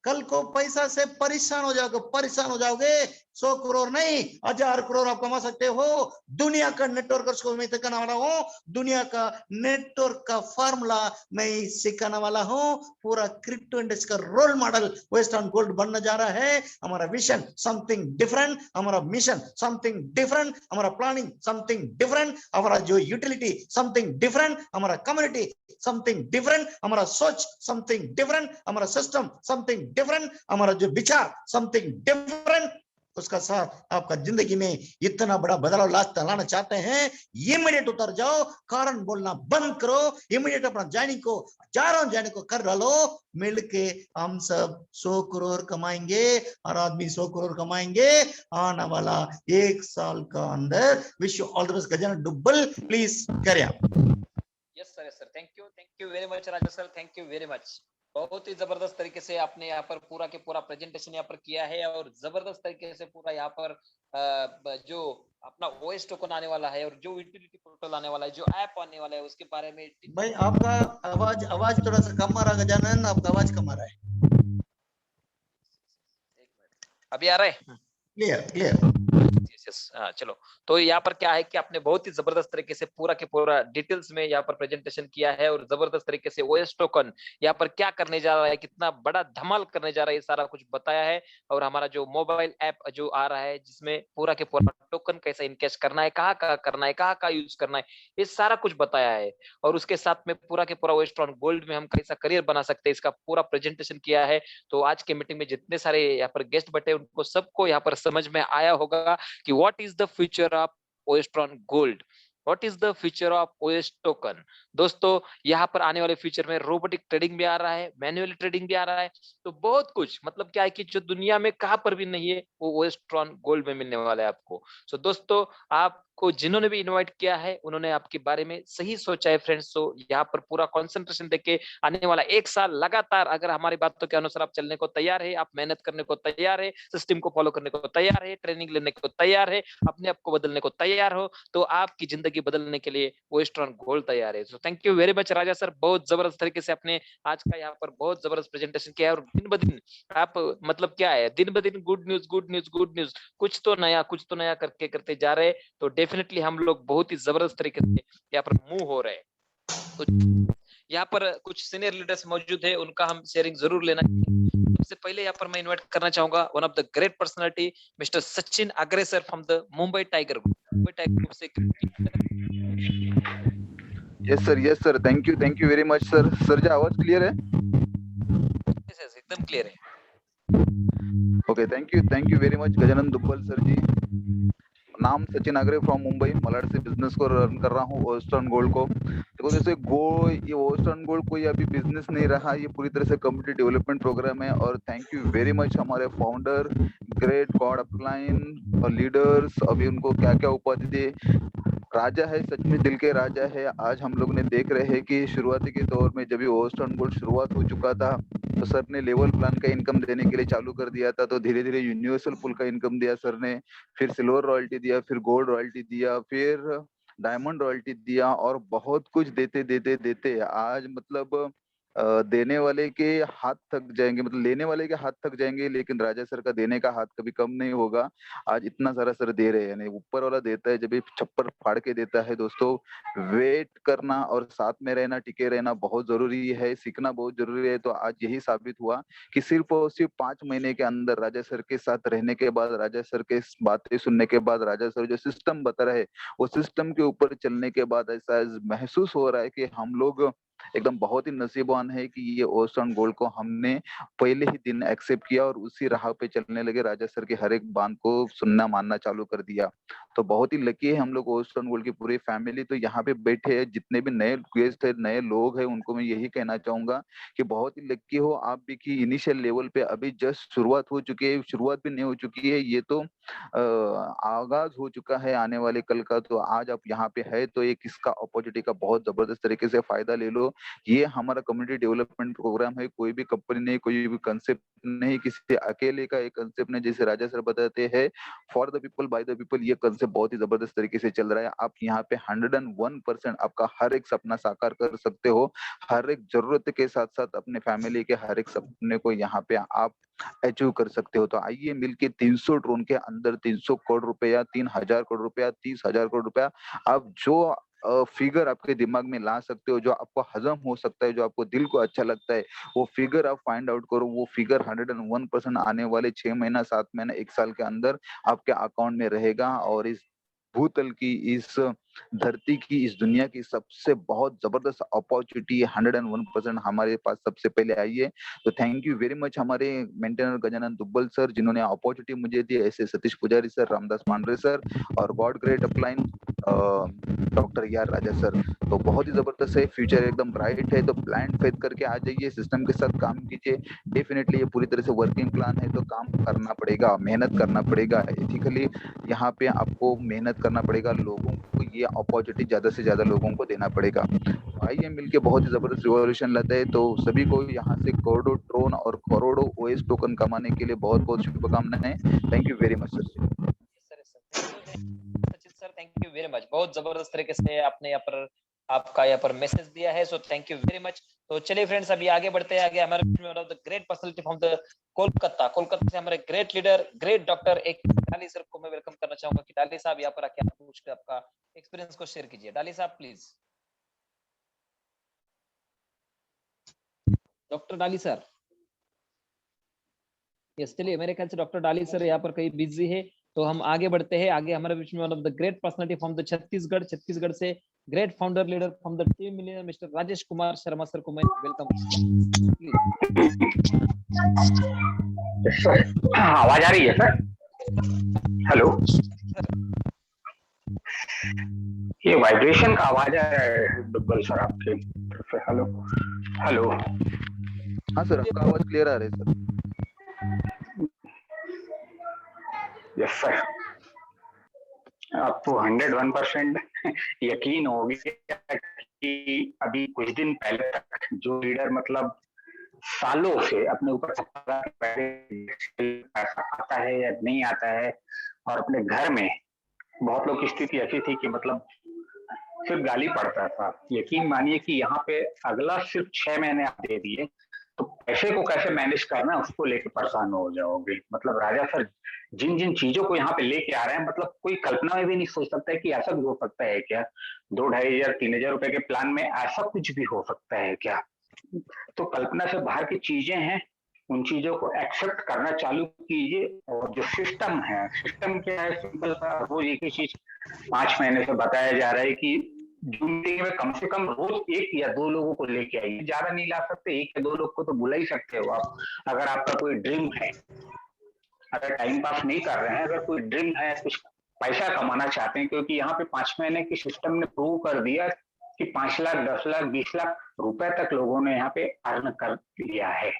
कल को पैसा से परेशान हो जाओगे। 100 करोड़ नहीं 1000 करोड़ आप कमा सकते हो। दुनिया का नेटवर्क को मैं सिखाने वाला हूँ, दुनिया का नेटवर्क का फार्मूला मैं सिखाने वाला हूँ। पूरा क्रिप्टो इंडस्ट्री का रोल मॉडल वेस्टर्न गोल्ड बनने जा रहा है। हमारा विजन समथिंग डिफरेंट, हमारा मिशन समथिंग डिफरेंट, हमारा प्लानिंग समथिंग डिफरेंट, हमारा जो यूटिलिटी समथिंग डिफरेंट, हमारा कम्युनिटी समथिंग डिफरेंट, हमारा सोच समथिंग डिफरेंट, हमारा सिस्टम समथिंग डिफरेंट, हमारा जो विचार समथिंग डिफरेंट। उसका साथ आपका जिंदगी में इतना बड़ा बदलाव लाना चाहते हैं, इमीडिएट उतर जाओ, कारण बोलना बंद करो, इमीडिएट अपना ज्वाइनिंग को कर डालो। मिलके हम सब 100 करोड़ कमाएंगे, हर आदमी 100 करोड़ कमाएंगे आने वाला 1 साल का अंदर। Wish you all the best. Gajanan Dubbal please करिए। Yes sir, thank you very much Raja sir, thank you very much. बहुत ही जबरदस्त तरीके से आपने यहाँ पर पूरा के पूरा प्रेजेंटेशन यहाँ पर किया है, और जबरदस्त तरीके से पूरा यहाँ पर जो अपना ओएस टोकन आने वाला है और जो यूटिलिटी पोर्टल आने वाला है, जो ऐप आने वाला है, उसके बारे में। भाई आपका आवाज थोड़ा सा कम आ रहा है गजानन, आपका आवाज कम आ रहा है। अभी आ रहा है? क्लियर। चलो, तो यहाँ पर क्या है कि आपने बहुत ही जबरदस्त तरीके से पूरा के पूरा डिटेल्स में यहाँ पर प्रेजेंटेशन किया है, और जबरदस्त तरीके से ओएस टोकन यहाँ पर क्या करने जा रहा है, कितना बड़ा धमाल करने जा रहा है, ये सारा कुछ बताया है। और हमारा जो मोबाइल ऐप जो आ रहा है, जिसमें पूरा के पूरा टोकन कैसा इनकैश करना है, कहाँ करना है, कहाँ यूज करना है, ये सारा कुछ बताया है। और उसके साथ में पूरा के पूरा वेस्टर्न गोल्ड में हम कैसा करियर बना सकते हैं, इसका पूरा प्रेजेंटेशन किया है। तो आज के मीटिंग में जितने सारे यहाँ पर गेस्ट बैठे, उनको सबको यहाँ पर समझ में आया होगा कि what is the future of Oestron Gold, what is the future of OS token। दोस्तों यहाँ पर आने वाले फ्यूचर में रोबोटिक ट्रेडिंग भी आ रहा है, मैनुअल ट्रेडिंग भी आ रहा है, तो बहुत कुछ, मतलब क्या है कि जो दुनिया में कहाँ पर भी नहीं है, वो Oestron Gold में मिलने वाला है आपको। सो दोस्तों, आपको जिन्होंने भी इनवाइट किया है, उन्होंने आपके बारे में सही सोचा है फ्रेंड्स। तो यहाँ पर पूरा कंसंट्रेशन देके आने वाला 1 साल लगातार अगर हमारी बातों के अनुसार आप चलने को तैयार है, आप मेहनत करने को तैयार है, सिस्टम को फॉलो करने को तैयार है, ट्रेनिंग लेने को तैयार है, अपने आप को बदलने को तैयार हो, तो आपकी जिंदगी बदलने के लिए वेस्टर्न गोल्ड तैयार है। So thank you very much Raja sir, बहुत जबरदस्त तरीके से आपने आज का यहाँ पर बहुत जबरदस्त प्रेजेंटेशन किया है। और दिन ब दिन आप, मतलब क्या है, दिन ब दिन गुड न्यूज, कुछ तो नया करके करते जा रहे हैं। तो डेफिनेटली हम लोग बहुत ही जबरदस्त तरीके से यहाँ पर मूव हो रहे हैं। तो यहाँ पर कुछ सीनियर लीडर्स मौजूद है, उनका हम शेयरिंग जरूर लेना। सबसे पहले यहाँ पर मैं इन्वाइट करना चाहूंगा one of the great personality mister Sachin Agre sir from the Mumbai tiger group से। Yes sir, thank you very much sir. Sir ji आवाज क्लियर है? एकदम क्लियर है। Okay, thank you very much Gajanan Dubbal sir ji. नाम सचिन आगरे फ्रॉम मुंबई, मलाड से बिजनेस को रन कर रहा हूँ वेस्टर्न गोल्ड को। देखो जैसे ये ओस्टर्न गोल्ड कोई अभी बिजनेस नहीं रहा, ये पूरी तरह से कम्युनिटी डेवलपमेंट प्रोग्राम है। और थैंक यू वेरी मच हमारे फाउंडर, ग्रेट गॉड अपलाइन और लीडर्स, अभी उनको क्या क्या उपाधि दी। राजा है, सच में दिल के राजा है। आज हम लोग ने देख रहे हैं कि शुरुआती के दौर में जब ओस्टर्न गोल्ड शुरुआत हो चुका था तो सर ने लेवल प्लान का इनकम देने के लिए चालू कर दिया था। तो धीरे धीरे यूनिवर्सल पुल का इनकम दिया सर ने, फिर सिल्वर रॉयल्टी दिया, फिर गोल्ड रॉयल्टी दिया, फिर डायमंड रॉयल्टी दिया, और बहुत कुछ देते देते देते आज मतलब देने वाले के हाथ थक जाएंगे, मतलब लेने वाले के हाथ थक जाएंगे, लेकिन राजा सर का देने का हाथ कभी कम नहीं होगा। आज इतना सारा सर दे रहे हैं, नहीं ऊपर वाला देता है, जब ये छप्पर फाड़ के देता है दोस्तों। वेट करना और साथ में रहना, टिके रहना बहुत जरूरी है, सीखना बहुत जरूरी है। तो आज यही साबित हुआ कि सिर्फ और सिर्फ 5 महीने के अंदर राजा सर के साथ रहने के बाद, राजा सर के बातें सुनने के बाद, राजा सर जो सिस्टम बता रहे वो सिस्टम के ऊपर चलने के बाद ऐसा महसूस हो रहा है कि हम लोग एकदम बहुत ही नसीबवान है कि ये ओस्टर्न गोल्ड को हमने पहले ही दिन एक्सेप्ट किया और उसी राह पे चलने लगे, राजा सर के हर एक बात को सुनना मानना चालू कर दिया। तो बहुत ही लकी है हम लोग, ओस्टर्न गोल्ड की पूरी फैमिली। तो यहाँ पे बैठे हैं जितने भी नए गेस्ट है, नए लोग हैं, उनको मैं यही कहना चाहूंगा कि बहुत ही लकी हो आप भी कि इनिशियल लेवल पे अभी जस्ट शुरुआत हो चुकी है, शुरुआत भी नहीं हो चुकी है, ये तो आगाज हो चुका है आने वाले कल का। तो आज आप यहाँ पे है तो एक इसका अपॉर्चुनिटी का बहुत जबरदस्त तरीके से फायदा ले लो। ये हमारा कम्युनिटी डेवलपमेंट प्रोग्राम है, कोई भी कंपनी नहीं, कोई भी कंसेप्ट नहीं, किसी अकेले का एक कंसेप्ट नहीं। जैसे राजा सर बताते हैं for the people by the people, ये कंसेप्ट बहुत ही जबरदस्त तरीके से चल रहा है। आप यहाँ पे 101% आपका हर एक सपना साकार कर सकते हो, हर एक जरूरत के साथ साथ अपने फैमिली के हर एक सपने को यहाँ पे आप अचीव कर सकते हो। तो आइए मिलके 300 ड्रोन के अंदर 300 करोड़ रुपया, 3000 करोड़ रुपया, 30,000 करोड़ रुपया, आप जो फिगर आपके दिमाग में ला सकते हो, जो आपको हजम हो सकता है, जो आपको दिल को अच्छा लगता है, वो फिगर आप फाइंड आउट करो। वो फिगर 101% आने वाले 6 महीना, 7 महीना, 1 साल के अंदर आपके अकाउंट में रहेगा। और इस भूतल की, इस धरती की, इस दुनिया की सबसे बहुत जबरदस्त अपॉर्चुनिटी 101% हमारे पास सबसे पहले आई है। तो थैंक यू वेरी मच हमारे मेंटेनर गजानन दुब्बल सर, जिन्होंने अपॉर्चुनिटी मुझे दी, ऐसे सतीश पुजारी सर, रामदास पांडरे सर, और गॉड ग्रेट अपलाइन डॉक्टर यार राजा सर। तो बहुत ही जबरदस्त है, फ्यूचर एकदम ब्राइट है। तो ब्लाइंड फेथ करके आ जाइए, सिस्टम के साथ काम कीजिए। डेफिनेटली ये पूरी तरह से वर्किंग प्लान है, तो काम करना पड़ेगा, मेहनत करना पड़ेगा, एथिकली यहाँ पे आपको मेहनत करना पड़ेगा, लोगों को ये अपॉर्चुनिटी ज्यादा से ज्यादा लोगों को देना पड़ेगा। आइए मिलके बहुत ही जबरदस्त रिवॉल्यूशन लाते हैं। तो सभी को यहाँ से करोड़ों ड्रोन और करोड़ों ओएस टोकन कमाने के लिए बहुत बहुत शुभकामनाएं। Thank you very much sir. Sachin sir thank you very much, बहुत जबरदस्त तरीके से आपने यहाँ पर आपका यहाँ पर मैसेज दिया है, so thank you very much. तो चलिए फ्रेंड्स अभी आगे बढ़ते हैं। आगे हमारे one of the great personality from the Kolkata से हमारे ग्रेट लीडर, ग्रेट डॉक्टर एक डाली सर को मैं वेलकम करना चाहूंगा कि डाली साहब यहाँ पर आके पूछ के आपका एक्सपीरियंस को शेयर कीजिए। डाली साहब प्लीज। डॉक्टर डाली सर, यस चलिए मेरे ख्याल से डॉक्टर डाली सर यहाँ पर कहीं बिजी है, तो हम आगे बढ़ते हैं। आगे हमारे बीच में one of the great personality from the Chhattisgarh से great founder leader from the team millionaire mister Rajesh Kumar Sharma sir को मैं वेलकम। आवाज आ रही है सर? हेलो, ये वाइब्रेशन का आवाज है दुब्बल सर आपके तरफ से। हेलो हेलो, हाँ सर आपका आवाज क्लियर आ रहा है सर। यस सर, आपको 101% यकीन हो गया कि अभी कुछ दिन पहले तक जो लीडर मतलब सालों से अपने ऊपर आता है या नहीं आता है, और अपने घर में बहुत लोग की स्थिति ऐसी थी कि मतलब सिर्फ गाली पड़ता था। यकीन मानिए कि यहाँ पे अगला सिर्फ 6 महीने आप दे दिए तो पैसे को कैसे मैनेज करना है उसको लेके परेशान हो जाओगे। मतलब राजा सर जिन जिन चीजों को यहाँ पे लेके आ रहे हैं, मतलब कोई कल्पना में भी नहीं सोच सकता है कि ऐसा भी हो सकता है क्या। 2-2,500 3,000 रुपए के प्लान में ऐसा कुछ भी हो सकता है क्या। तो कल्पना से बाहर की चीजें हैं, उन चीजों को एक्सेप्ट करना चालू कीजिए। और जो सिस्टम है, सिस्टम क्या है, सिंपल सा रोज एक ही चीज 5 महीने से बताया जा रहा है कि जूम मीटिंग में कम से कम रोज 1 या 2 लोगों को लेके आइए। ज्यादा नहीं ला सकते, 1 या 2 लोग को तो बुला ही सकते हो आप। अगर आपका कोई ड्रीम है, अगर टाइम पास नहीं कर रहे हैं, अगर कोई ड्रीम है, कुछ पैसा कमाना चाहते हैं, क्योंकि यहाँ पे 5 महीने की सिस्टम ने प्रूव कर दिया कि 5 लाख 10 लाख 20 लाख रुपए तक लोगों ने यहाँ पे अर्न कर लिया है।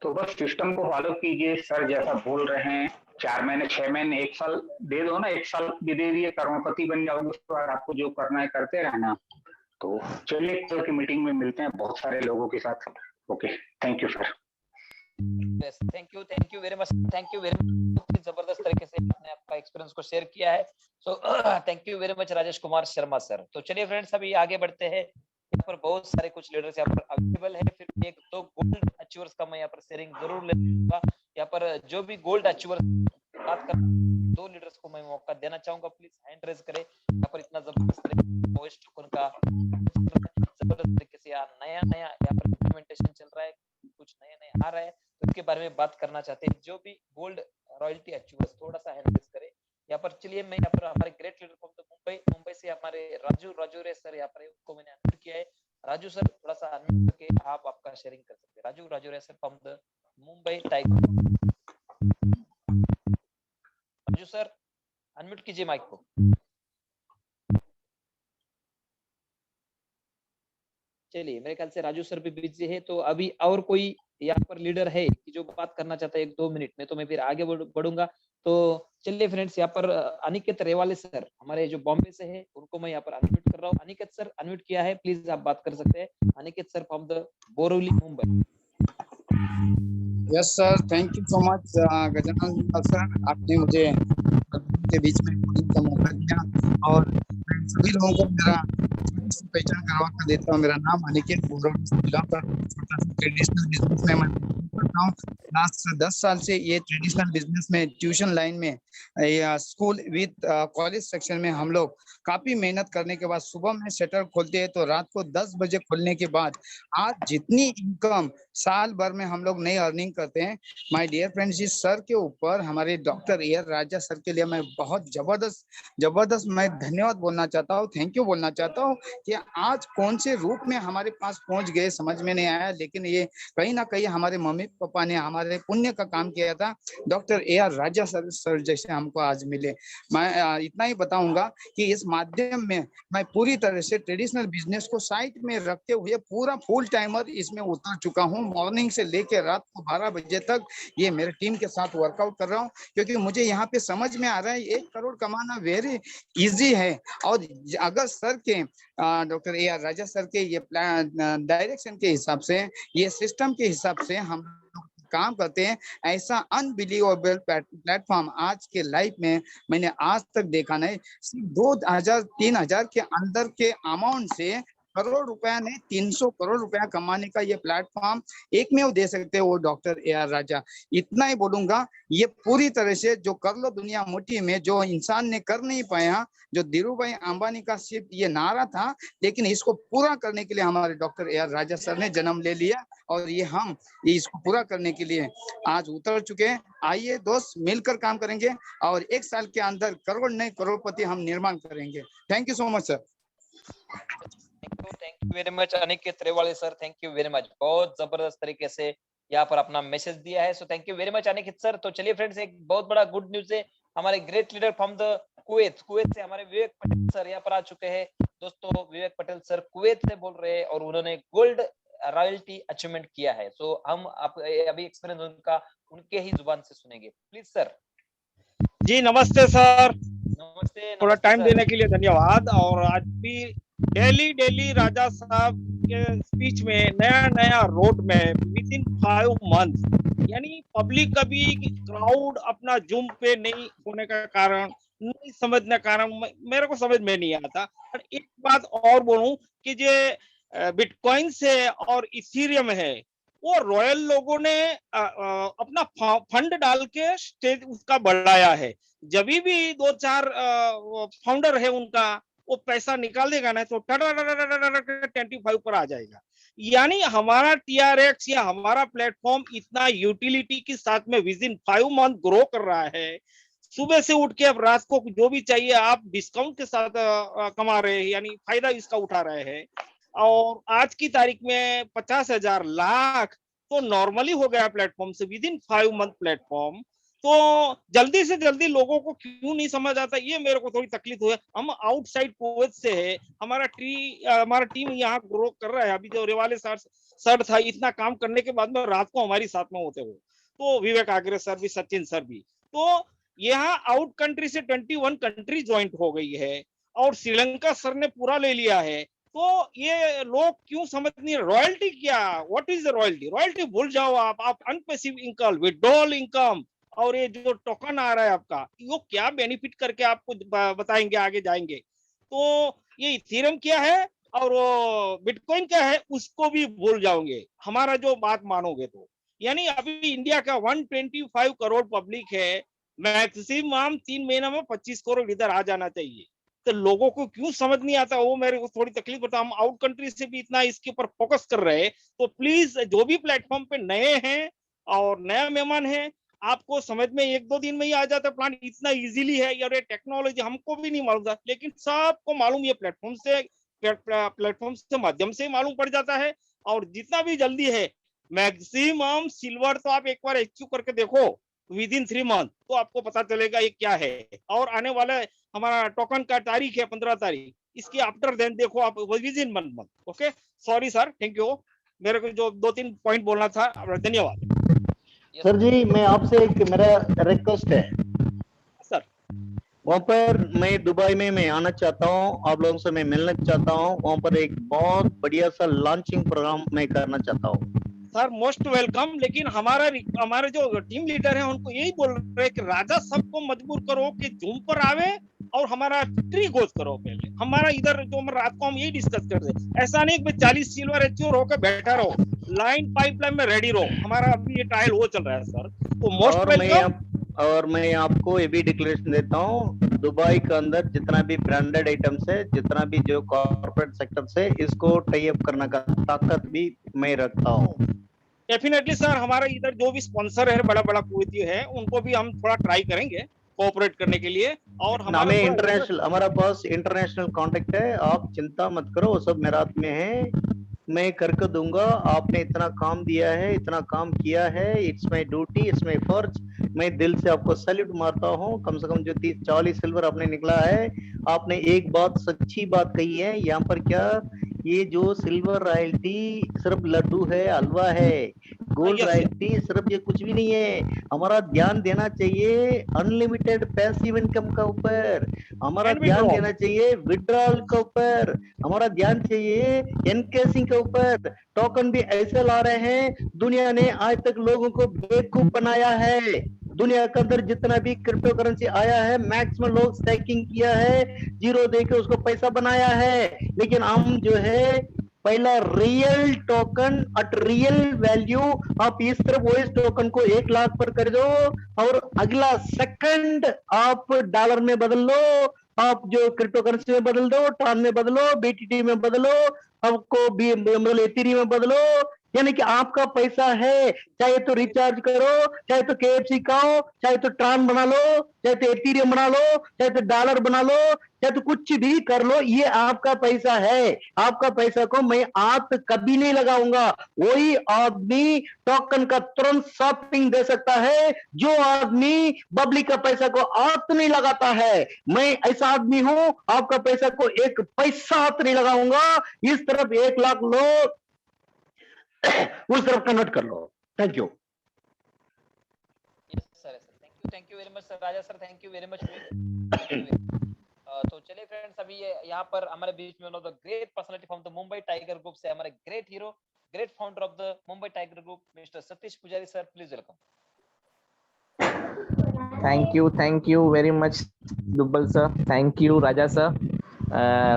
तो बस सिस्टम को फॉलो कीजिए। सर जैसा बोल रहे हैं 4 महीने 6 महीने 1 साल दे दो ना, 1 साल भी दे दिए, करोड़पति बन जाओगे, उसके बाद आपको जो करना है करते रहना। तो चलिए कल की मीटिंग में मिलते हैं बहुत सारे लोगों के साथ। Okay, thank you sir. Thank you very much, thank you very much. जबरदस्त तरीके से आपने आपका एक्सपीरियंस को शेयर किया है। So thank you very much Rajesh Kumar Sharma sir. तो चलिए फ्रेंड्स अभी आगे बढ़ते हैं। यहाँ पर बहुत सारे कुछ लीडर्स यहाँ पर अवेलेबल है। फिर एक दो गोल्ड अचीवर्स का मैं यहाँ पर शेयरिंग जरूर लूंगा। यहाँ पर जो भी गोल्ड अचीवर्स बात कर 2 लीडर्स को मैं मौका देना चाहूंगा, प्लीज हैंड रेज करें। यहाँ पर इतना जबरदस्त तरीके से नया यहाँ पर इम्प्लीमेंटेशन चल रहा है, कुछ नया नया आ रहा है, तो इसके बारे में बात करना चाहते हैं। जो भी गोल्ड रॉयल्टी अचीवर्स थोड़ा सा हैंड रेज करें यहाँ पर। चलिए मैं यहाँ पर हमारे great leader from the Mumbai से हमारे राजू रे सर यहाँ पर उनको मैंने अनम्यूट किया है। राजू सर थोड़ा सा अनम्यूट करके आप आपका शेयरिंग कर सकते हैं। राजू रे sir from the Mumbai tiger. Raju sir unmute कीजिए माइक को। चलिए मेरे ख्याल से राजू सर भी बिजी है, तो अभी और कोई यहाँ पर लीडर है कि जो बात करना चाहता है 1-2 मिनट में, तो मैं फिर आगे बढ़ूंगा। तो चलिए फ्रेंड्स यहाँ पर अनिकेत रेवाले सर हमारे जो बॉम्बे से है उनको मैं यहाँ पर अनम्यूट कर रहा हूँ। अनिकेत सर अनम्यूट किया है, प्लीज आप बात कर सकते हैं। Aniket sir from the Borivali Mumbai. Yes sir, thank you so much Gajanan sir, आपने मुझे के बीच में बोलने का मौका दिया। और सभी लोगों को मेरा पहचान करवा कर देता हूँ। मेरा नाम अनिकेत जिला पर छोटा सा ट्रेडिशनल बिजनेस में मैं करता हूँ। लास्ट 10 साल से ये ट्रेडिशनल बिजनेस में ट्यूशन लाइन में या स्कूल विद कॉलेज सेक्शन में हम लोग काफी मेहनत करने के बाद सुबह में शटर खोलते हैं तो रात को 10 बजे खोलने के बाद आज जितनी इनकम साल भर में हम लोग नई अर्निंग करते हैं। माय डियर फ्रेंड्स, इस सर के ऊपर हमारे doctor A R Raja sir के लिए मैं बहुत जबरदस्त मैं धन्यवाद बोलना चाहता हूँ, थैंक यू बोलना चाहता हूँ कि आज कौन से रूप में हमारे पास पहुंच गए समझ में नहीं आया, लेकिन ये कहीं ना कहीं हमारे मम्मी पापा ने हमारे पुण्य का काम किया था। Doctor A R Raja sir जैसे हमको आज मिले। मैं इतना ही बताऊंगा कि इस माध्यम में मैं पूरी तरह से ट्रेडिशनल बिजनेस को साइड में रखते हुए पूरा फुल टाइमर इसमें उतर चुका हूँ। मॉर्निंग से लेकर रात को 12 बजे तक ये मेरे टीम के साथ वर्कआउट कर रहा हूँ, क्योंकि मुझे यहाँ पे समझ में आ रहा है 1 करोड़ कमाना वेरी इजी है। और अगर सर के doctor A R Raja sir के ये प्लान डायरेक्शन के हिसाब से, ये सिस्टम के हिसाब से हम काम करते हैं, ऐसा अनबिलीवेबल प्लेटफॉर्म आज के लाइफ में मैंने आज तक देखा नहीं। सिर्फ 2000-3000 के अंदर के अमाउंट से करोड़ रुपया नहीं 300 करोड़ रुपया कमाने का ये प्लेटफॉर्म एक में वो दे सकते हैं, वो डॉक्टर ए आर राजा। इतना ही बोलूंगा, ये पूरी तरह से जो कर लो दुनिया मुट्ठी में जो इंसान ने कर नहीं पाया, जो धीरू भाई अंबानी का सिर्फ ये नारा था, लेकिन इसको पूरा करने के लिए हमारे doctor A R Raja sir ने जन्म ले लिया और ये हम इसको पूरा करने के लिए आज उतर चुके हैं। आइए दोस्त मिलकर काम करेंगे और 1 साल के अंदर करोड़ नहीं करोड़पति हम निर्माण करेंगे। Thank you so much sir. Thank you very much Aniket Rewale sir, thank you very much. बहुत जबरदस्त तरीके से यहाँ पर अपना मैसेज दिया है। So thank you very much Aniket sir. तो चलिए फ्रेंड्स एक बहुत बड़ा गुड न्यूज है, हमारे great leader from the Kuwait से हमारे विवेक पटेल सर यहाँ पर आ चुके हैं। दोस्तों विवेक पटेल सर कुवैत से बोल रहे हैं और उन्होंने गोल्ड रॉयल्टी अचीवमेंट किया है। सो हम अभी एक्सपीरियंस उनका उनके ही जुबान से सुनेंगे। Please sir. जी नमस्ते सर, नमस्ते। थोड़ा टाइम देने के लिए धन्यवाद। और आज भी डेली राजा साहब के स्पीच में नया रोड में विद इन 5 मंथ, यानी पब्लिक कभी क्राउड अपना जूम पे नहीं होने का कारण, नहीं समझने का कारण मेरे को समझ में नहीं आता। और एक बात और बोलूं कि जो बिटकॉइन से और इथेरियम है वो रॉयल लोगों ने अपना फंड डाल के स्टेज उसका बढ़ाया है। जब भी 2-4 फाउंडर है उनका वो पैसा निकाल देगा ना तो 25 पर आ जाएगा। यानी हमारा TRX या हमारा प्लेटफॉर्म इतना यूटिलिटी के साथ में विद इन 5 मंथ ग्रो कर रहा है। सुबह से उठ के अब रात को जो भी चाहिए आप डिस्काउंट के साथ कमा रहे हैं, यानी फायदा इसका उठा रहे हैं। और आज की तारीख में 50,000 लाख तो नॉर्मली हो गया प्लेटफॉर्म से विद इन 5 मंथ प्लेटफॉर्म। तो जल्दी से जल्दी लोगों को क्यों नहीं समझ आता, ये मेरे को थोड़ी तकलीफ हुई है। हम आउटसाइड कुवैत से है, हमारा टीम यहाँ ग्रो कर रहा है। अभी जो रेवाले सर था, इतना काम करने के बाद में रात को हमारी साथ में होते हुए, तो विवेक आग्रे सर भी, सचिन सर भी, तो यहाँ आउट कंट्री से 21 कंट्री ज्वाइंट हो गई है और श्रीलंका सर ने पूरा ले लिया है। तो ये लोग क्यों समझ नहीं, रॉयल्टी क्या, what is the royalty? Royalty भूल जाओ आप अनपेसिव इनकम, विड्रॉल इनकम, और ये जो टोकन आ रहा है आपका, वो क्या बेनिफिट करके आपको बताएंगे आगे जाएंगे। तो ये इथेरियम क्या है और वो बिटकॉइन क्या है, उसको भी भूल जाओगे हमारा जो बात मानोगे तो। यानी अभी इंडिया का 125 करोड़ पब्लिक है, मैक्सिमम 3 महीना में 25 करोड़ इधर आ जाना चाहिए। तो लोगों को क्यों समझ नहीं आता, वो मेरे को थोड़ी तकलीफ होता। हम आउट कंट्री से भी इतना इसके ऊपर फोकस कर रहे हैं, तो प्लीज जो भी प्लेटफॉर्म पे नए हैं और नया मेहमान है, आपको समझ में 1-2 दिन में ही आ जाता है प्लान, इतना इजीली है। यार ये टेक्नोलॉजी हमको भी नहीं मालूम था, लेकिन सबको मालूम, ये प्लेटफॉर्म से माध्यम से मालूम पड़ जाता है। और जितना भी जल्दी है, मैक्सिमम सिल्वर तो आप एक बार एचक्यू करके देखो विद इन 3 मंथ, तो आपको पता चलेगा ये क्या है। और आने वाला हमारा टोकन का तारीख है 15 तारीख, इसकी आफ्टर देन देखो आप with in 1 month. Okay, sorry sir, thank you. मेरे को जो 2-3 पॉइंट बोलना था, धन्यवाद। सर जी, मैं आपसे एक मेरा रिक्वेस्ट है सर। वहाँ पर मैं दुबई में मैं आना चाहता हूँ, आप लोगों से मैं मिलना चाहता हूँ। वहाँ पर एक बहुत बढ़िया सा लॉन्चिंग प्रोग्राम मैं करना चाहता हूँ। सर मोस्ट वेलकम, लेकिन हमारे जो टीम लीडर है उनको यही बोल रहे हैं कि राजा सबको मजबूर करो कि जूम पर आवे और हमारा ट्री गोज करो। पहले हमारा इधर जो रात को हम यही डिस्कस करते हैं, ऐसा नहीं कि 40 सिल्वर एचक्यू होकर बैठा रहो, लाइन पाइपलाइन में रेडी रहो। हमारा अभी ये ट्रायल हो चल रहा है सर, तो मोस्ट वेलकम। और मैं आपको ये भी डिक्लेरेशन देता हूँ, दुबई के अंदर जितना भी ब्रांडेड आइटम्स है, जितना भी जो कॉर्पोरेट सेक्टर से, इसको टाई अप करने का ताकत भी मैं रखता हूँ। डेफिनेटली सर, हमारा इधर जो भी स्पॉन्सर है, बड़ा बड़ा कुवैती है, उनको भी हम थोड़ा ट्राई करेंगे कोऑपरेट करने के लिए। और हमें इंटरनेशनल, हमारा पास इंटरनेशनल कांटेक्ट है, आप चिंता मत करो, वो सब मेरे हाथ में है, मैं करके दूंगा। आपने इतना काम दिया है, इतना काम किया है, it's my duty, it's my फर्ज। मैं दिल से आपको सैल्यूट मारता हूँ। कम से कम जो 30-40 सिल्वर आपने निकला है, आपने एक बात सच्ची बात कही है। यहाँ पर क्या, ये जो सिल्वर रॉयल्टी सिर्फ लड्डू है, हलवा है, गोल्ड रॉयल्टी सिर्फ ये कुछ भी नहीं है। हमारा ध्यान देना चाहिए अनलिमिटेड पैसिव इनकम का ऊपर, हमारा ध्यान देना चाहिए विड्रॉल के ऊपर, हमारा ध्यान चाहिए एनकेसिंग के ऊपर। टोकन भी ऐसे ला रहे हैं, दुनिया ने आज तक लोगों को बेवकूफ बनाया है। दुनिया के अंदर जितना भी क्रिप्टो करेंसी आया है, मैक्सिमम लोग स्टैकिंग किया है, जीरो देके उसको पैसा बनाया है। लेकिन हम जो है, पहला real token at real value, आप इस तरफ वो इस टोकन को 1 लाख पर कर दो और अगला सेकंड आप डॉलर में बदल लो, आप जो क्रिप्टो करेंसी में बदल दो, ट्रान में बदलो, बीटीटी में बदलो, आपको एथीरियम में बदलो। यानी कि आपका पैसा है, चाहे तो रिचार्ज करो, चाहे तो KFC खाओ, चाहे तो ट्रान बना लो, चाहे तो एथीरियम बना लो, चाहे तो डॉलर बना लो, चाहे तो कुछ भी कर लो, ये आपका पैसा है। आपका पैसा को मैं हाथ कभी नहीं लगाऊंगा। वही आदमी टोकन का तुरंत शॉपिंग दे सकता है जो आदमी पब्लिक का पैसा को हाथ नहीं लगाता है। मैं ऐसा आदमी हूं, आपका पैसा को 1 पैसा हाथ नहीं लगाऊंगा। इस तरफ 1 लाख लो, उस तरफ कन्वर्ट कर लो। Thank you. Yes sir, thank you very much sir, Raja sir, thank you very much. तो चलिए फ्रेंड्स, अभी यहाँ पर हमारे बीच में the great personality from the Mumbai tiger group से हमारे great hero, great founder of the Mumbai tiger group, mister Satish Pujari sir, please welcome. Thank you very much Dubbal sir, thank you Raja sir.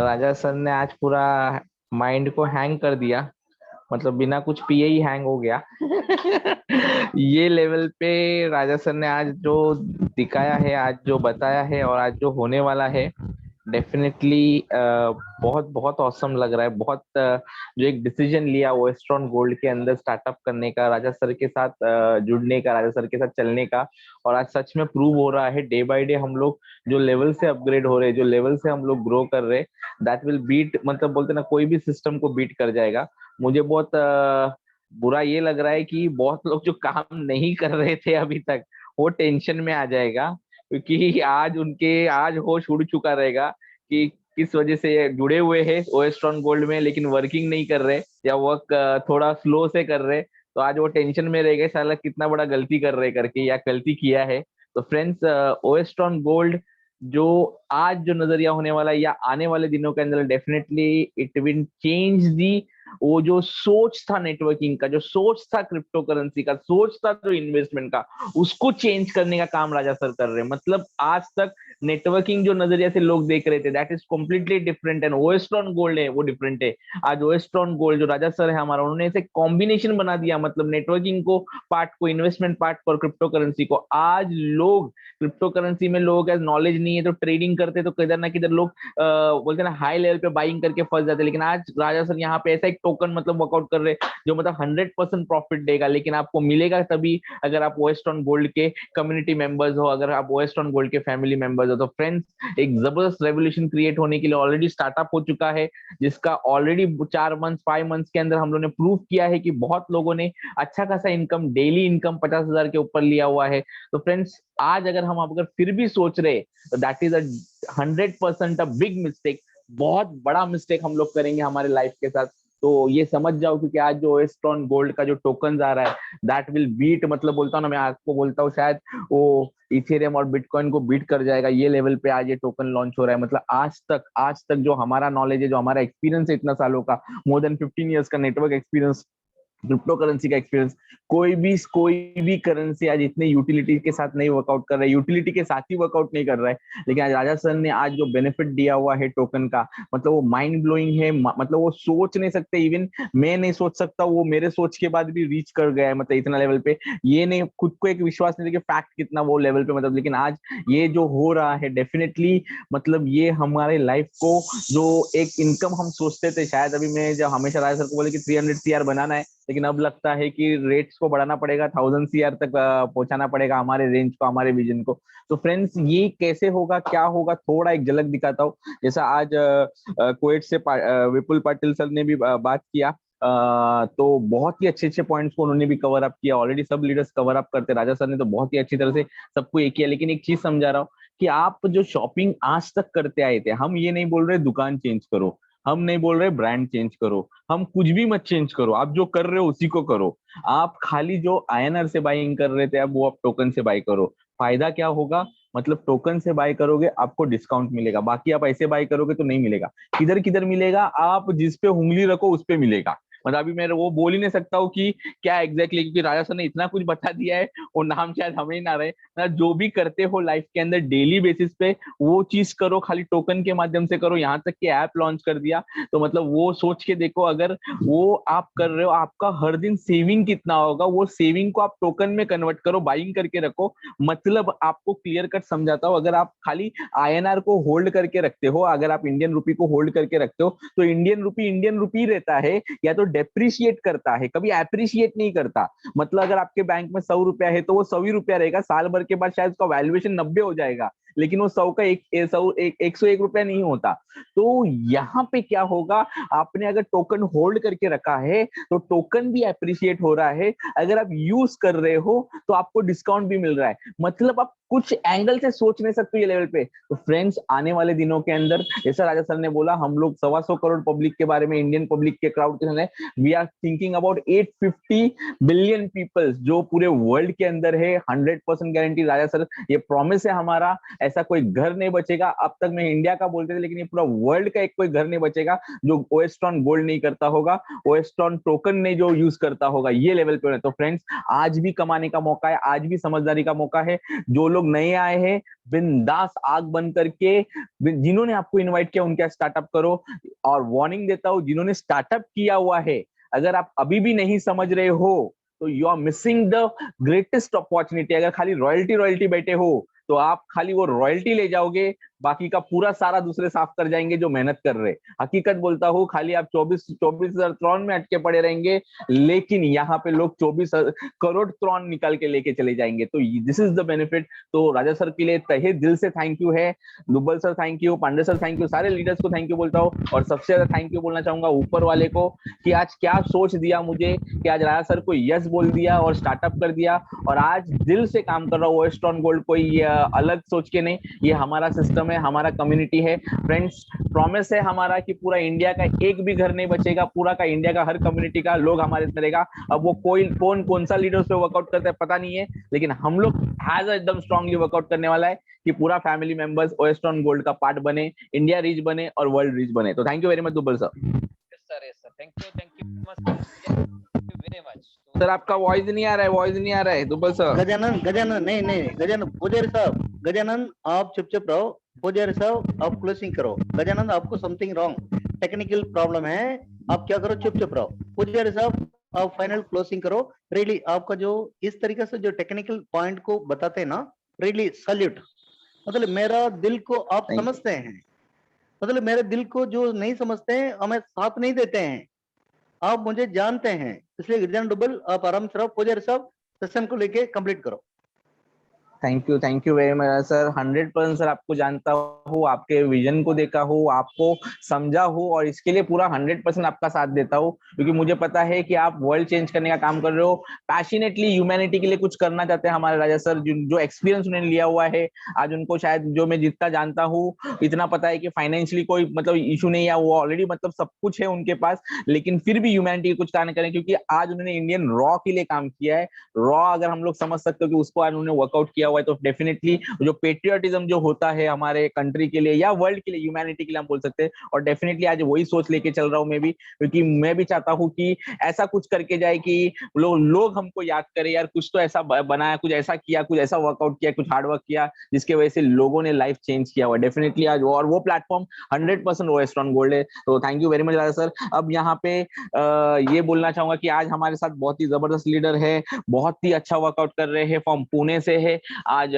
Raja sir ने आज पूरा माइंड को हैंग कर दिया, मतलब बिना कुछ पिए ही हैंग हो गया। ये लेवल पे राजा सर ने आज जो दिखाया है, आज जो बताया है और आज जो होने वाला है, डेफिनेटली बहुत बहुत ऑसम लग रहा है। बहुत जो एक डिसीजन लिया वो वेस्टर्न गोल्ड के अंदर स्टार्टअप करने का, राजा सर के साथ जुड़ने का, राजा सर के साथ चलने का, और आज सच में प्रूव हो रहा है डे बाय डे हम लोग जो लेवल से अपग्रेड हो रहे हैं, जो लेवल से हम लोग ग्रो कर रहे हैं, दैट विल बीट, मतलब बोलते ना, कोई भी सिस्टम को बीट कर जाएगा। मुझे बहुत बुरा ये लग रहा है कि बहुत लोग जो काम नहीं कर रहे थे अभी तक, वो टेंशन में आ जाएगा, क्योंकि आज होश उड़ चुका रहेगा कि किस वजह से ये जुड़े हुए हैं ओएस्ट्रॉन गोल्ड में, लेकिन वर्किंग नहीं कर रहे या वर्क थोड़ा स्लो से कर रहे। तो आज वो टेंशन में रहेगा साला कितना बड़ा गलती कर रहे करके, या गलती किया है। तो फ्रेंड्स, ओएस्ट्रॉन गोल्ड जो आज जो नजरिया होने वाला है या आने वाले दिनों के अंदर, definitely it will change the. वो जो सोच था नेटवर्किंग का, जो सोच था क्रिप्टो करेंसी का, सोच था जो इन्वेस्टमेंट का, उसको चेंज करने का काम राजा सर कर रहे हैं। मतलब आज तक नेटवर्किंग जो नजरिया से लोग देख रहे थे, that is completely different, and ओएस्ट्रॉन गोल्ड है वो डिफरेंट है। आज ओएस्ट्रॉन गोल्ड जो राजा सर है हमारा, उन्होंने इसे कॉम्बिनेशन बना दिया, मतलब नेटवर्किंग को पार्ट को, इन्वेस्टमेंट पार्ट को और क्रिप्टो करेंसी को। आज लोग क्रिप्टो करेंसी में, लोगों का नॉलेज नहीं है तो ट्रेडिंग करते, तो किधर ना किधर लोग बोलते हैं ना हाई लेवल पे बाइंग करके फंस जाते। लेकिन आज राजा सर यहाँ पे ऐसा एक टोकन मतलब वर्कआउट कर रहे जो मतलब 100% प्रॉफिट देगा, लेकिन आपको मिलेगा तभी अगर आप ओएस्ट्रॉन गोल्ड के कम्युनिटी मेंबर्स हो, अगर आप ओएस्ट्रॉन गोल्ड के फैमिली मेंबर्स हो। तो फ्रेंड्स, एक जबरदस्त रेवोल्यूशन क्रिएट होने के लिए ऑलरेडी स्टार्टअप हो चुका है, जिसका ऑलरेडी 4 मंथ 5 मंथ्स के अंदर हम लोगों ने प्रूव किया है कि बहुत लोगों ने अच्छा खासा इनकम, डेली इनकम 50,000 के ऊपर लिया हुआ है। तो फ्रेंड्स, आज अगर फिर भी सोच रहे, तो that is 100% a big mistake, बहुत बड़ा मिस्टेक हम लोग करेंगे हमारे लाइफ के साथ। तो ये समझ जाओ, क्योंकि आज जो ओएस्ट्रॉन गोल्ड का जो टोकन आ रहा है, दैट विल बीट, मतलब बोलता हूँ ना, मैं आपको बोलता हूँ शायद वो इथेरियम और बिटकॉइन को बीट कर जाएगा। ये लेवल पे आज ये टोकन लॉन्च हो रहा है। मतलब आज तक जो हमारा नॉलेज है, जो हमारा एक्सपीरियंस है इतना सालों का, मोर देन 15 ईयर्स का नेटवर्क एक्सपीरियंस, क्रिप्टो करेंसी का एक्सपीरियंस, कोई भी करेंसी आज इतने यूटिलिटी के साथ नहीं वर्कआउट कर रहा है, यूटिलिटी के साथ ही वर्कआउट नहीं कर रहा है। लेकिन आज राजा सर ने आज जो बेनिफिट दिया हुआ है टोकन का, मतलब वो माइंड ब्लोइंग है। मतलब वो सोच नहीं सकते, इवन मैं नहीं सोच सकता, वो मेरे सोच के बाद भी रीच कर गया है, मतलब इतना लेवल पे। ये नहीं, खुद को एक विश्वास नहीं था कि फैक्ट कितना वो लेवल पे, मतलब। लेकिन आज ये जो हो रहा है, डेफिनेटली मतलब ये हमारे लाइफ को, जो एक इनकम हम सोचते थे, शायद अभी मैं जब हमेशा राजा सर को बोले कि 300 CR बनाना है, लेकिन अब लगता है कि रेट्स को बढ़ाना पड़ेगा, 1000 CR तक पहुंचाना पड़ेगा हमारे रेंज को, हमारे विजन को। तो फ्रेंड्स, ये कैसे होगा, क्या होगा, थोड़ा एक झलक दिखाता हूँ। जैसा आज कुवैत से विपुल पाटिल सर ने भी बात किया, तो बहुत ही अच्छे पॉइंट्स को उन्होंने भी कवर अप किया। ऑलरेडी सब लीडर्स कवर अप करते, राजा सर ने तो बहुत ही अच्छी तरह से सबको ये किया। लेकिन एक चीज समझा रहा हूँ कि आप जो शॉपिंग आज तक करते आए थे, हम ये नहीं बोल रहे दुकान चेंज करो, हम नहीं बोल रहे ब्रांड चेंज करो, हम कुछ भी मत चेंज करो, आप जो कर रहे हो उसी को करो। आप खाली जो INR से बाइंग कर रहे थे, अब वो आप टोकन से बाय करो। फायदा क्या होगा, मतलब टोकन से बाय करोगे आपको डिस्काउंट मिलेगा, बाकी आप ऐसे बाय करोगे तो नहीं मिलेगा। किधर किधर मिलेगा, आप जिस पे उंगली रखो उस पे मिलेगा। मतलब अभी मैं वो बोल ही नहीं सकता हूँ कि क्या एग्जैक्टली, क्योंकि राजा सर ने इतना कुछ बता दिया है, वो नाम शायद हमें ही ना रहे। जो भी करते हो लाइफ के अंदर डेली बेसिस पे, वो चीज करो, खाली टोकन के माध्यम से करो। यहाँ तक कि ऐप लॉन्च कर दिया, तो मतलब वो सोच के देखो, अगर वो आप कर रहे हो, आपका हर दिन सेविंग कितना होगा, वो सेविंग को आप टोकन में कन्वर्ट करो, बाइंग करके रखो। मतलब आपको क्लियर कट समझाता हूँ, अगर आप खाली INR को होल्ड करके रखते हो, अगर आप इंडियन रुपी को होल्ड करके रखते हो, तो इंडियन रुपी रहता है, या तो डेप्रिशिएट करता है, कभी एप्रिशिएट नहीं करता। मतलब अगर आपके बैंक में 100 रुपया है, तो वो 100 ही रुपया रहेगा, साल भर के बाद शायद उसका वैल्यूएशन 90 हो जाएगा, लेकिन वो 100 का 101 रुपया नहीं होता। तो यहाँ पे क्या होगा, आपने अगर टोकन होल्ड करके रखा है तो टोकन भी एप्रिशिएट हो रहा है, अगर आप यूज कर रहे हो तो आपको डिस्काउंट भी मिल रहा है। मतलब आप कुछ एंगल से सोच नहीं सकते ये लेवल पे। तो फ्रेंड्स, आने वाले दिनों के अंदर, जैसा राजा सर ने बोला, हम लोग 125 करोड़ पब्लिक के बारे में, इंडियन पब्लिक के क्राउड के सामने, we are thinking about 850 billion peoples जो पूरे वर्ल्ड के अंदर है। 100% गारंटी राजा सर, ये प्रॉमिस है हमारा। ऐसा कोई घर नहीं बचेगा, अब तक मैं इंडिया का बोलते थे, लेकिन ये पूरा वर्ल्ड का एक कोई घर नहीं बचेगा जो ओएस्ट्रॉन गोल्ड नहीं करता होगा, ओएस्ट्रॉन टोकन ने जो यूज करता होगा, ये लेवल पे। तो फ्रेंड्स, आज भी कमाने का मौका है, आज भी समझदारी का मौका है। जो लोग नए आए हैं, बिंदास आग बंद करके, जिन्होंने आपको इनवाइट किया उनका स्टार्टअप करो। और वार्निंग देता हूं, जिन्होंने स्टार्टअप किया हुआ है, अगर आप अभी भी नहीं समझ रहे हो, तो you are missing the greatest opportunity. अगर खाली रॉयल्टी बैठे हो, तो आप खाली वो रॉयल्टी ले जाओगे, बाकी का पूरा सारा दूसरे साफ कर जाएंगे जो मेहनत कर रहे। हकीकत बोलता हूँ, खाली आप 24,000 त्रोन में अटके पड़े रहेंगे, लेकिन यहाँ पे लोग 24 करोड़ त्रोन निकाल के लेके चले जाएंगे। तो दिस इज द बेनिफिट। तो राजा सर के लिए तहे दिल से थैंक यू है, Dubbal sir thank you, Pandey sir thank you, सारे लीडर्स को थैंक यू बोलता हूँ। और सबसे ज्यादा थैंक यू बोलना चाहूंगा ऊपर वाले को कि आज क्या सोच दिया मुझे कि आज राजा सर को यस बोल दिया और स्टार्टअप कर दिया, और आज दिल से काम कर रहा हूँ वेस्टर्न गोल्ड। कोई अलग सोच के नहीं, ये हमारा सिस्टम है, हमारा कम्युनिटी है। फ्रेंड्स, प्रॉमिस है हमारा कि पूरा इंडिया का एक भी घर नहीं बचेगा, पूरा का इंडिया का हर कम्युनिटी का लोग हमारे साथ रहेगा। अब वो कोई कौन सा लीडर पे वर्कआउट करता है पता नहीं है, लेकिन हम लोग हैज एकदम स्ट्रांगली वर्कआउट करने वाला है कि पूरा फैमिली मेंबर्स वेस्टर्न गोल्ड का पार्ट बने, इंडिया रिच बने और वर्ल्ड रिच बने। तो thank you very much Dubbal sir. yes sir, thank you very much sir आपका वॉइस नहीं आ रहा है, वॉइस नहीं आ रहा है दुब्बल सर। गजानन नहीं गजानन पुजारी साहब, गजानन आप चुपचाप रहो, पुजारी साहब आप क्लोजिंग करो। गजानन आपको समथिंग रॉन्ग, टेक्निकल प्रॉब्लम है, आप क्या करो चुपचाप रहो। पुजारी साहब आप फाइनल क्लोजिंग करो। रियली आपका जो इस तरीके से जो टेक्निकल पॉइंट को बताते हैं ना, रियली सैल्यूट। मतलब मेरा दिल को आप समझते हैं, मतलब मेरे दिल को जो नहीं समझते हैं हमें साथ नहीं देते हैं, आप मुझे जानते हैं। इसलिए गजानन डुब्बल आप आराम से रहो, पुजारी साहब सेशन को लेके कंप्लीट करो। Thank you very much sir. 100% sir आपको जानता हूँ, आपके विजन को देखा हूँ, आपको समझा हूँ, और इसके लिए पूरा 100% आपका साथ देता हूँ, क्योंकि मुझे पता है कि आप वर्ल्ड चेंज करने का काम कर रहे हो, पैशनेटली ह्यूमैनिटी के लिए कुछ करना चाहते हैं। हमारे राजा सर जो एक्सपीरियंस उन्होंने लिया हुआ है, आज उनको शायद जो मैं जितना जानता हूँ इतना पता है कि फाइनेंशियली कोई मतलब इशू नहीं है, वो ऑलरेडी मतलब सब कुछ है उनके पास, लेकिन फिर भी ह्यूमैनिटी कुछ काम करें, क्योंकि आज उन्होंने इंडियन रॉ के लिए काम किया है। रॉ अगर हम लोग समझ सकते हो कि उसको आज उन्होंने वर्कआउट किया हुआ है, तो डेफिनेटली जो पेट्रियटिज्म जो होता है हमारे कंट्री के लिए या वर्ल्ड के लिए, ह्यूमैनिटी के लिए हम बोल सकते हैं, और डेफिनेटली आज वही सोच लेके चल रहा हूं मैं भी, क्योंकि मैं भी चाहता हूं कि ऐसा कुछ करके जाए कि लोग हमको याद करें, यार कुछ तो ऐसा बनाया, कुछ ऐसा किया, कुछ ऐसा वर्कआउट किया, कुछ हार्ड वर्क किया, जिसके वजह से लोगों ने लाइफ चेंज किया हुआ। डेफिनेटली आज और वो प्लेटफॉर्म 100% वेस्टर्न गोल्ड है। तो thank you very much Raja sir. अब यहाँ पे ये बोलना चाहूंगा कि आज हमारे साथ बहुत ही जबरदस्त लीडर है, बहुत ही अच्छा वर्कआउट कर रहे हैं, फ्रॉम पुणे से है। आज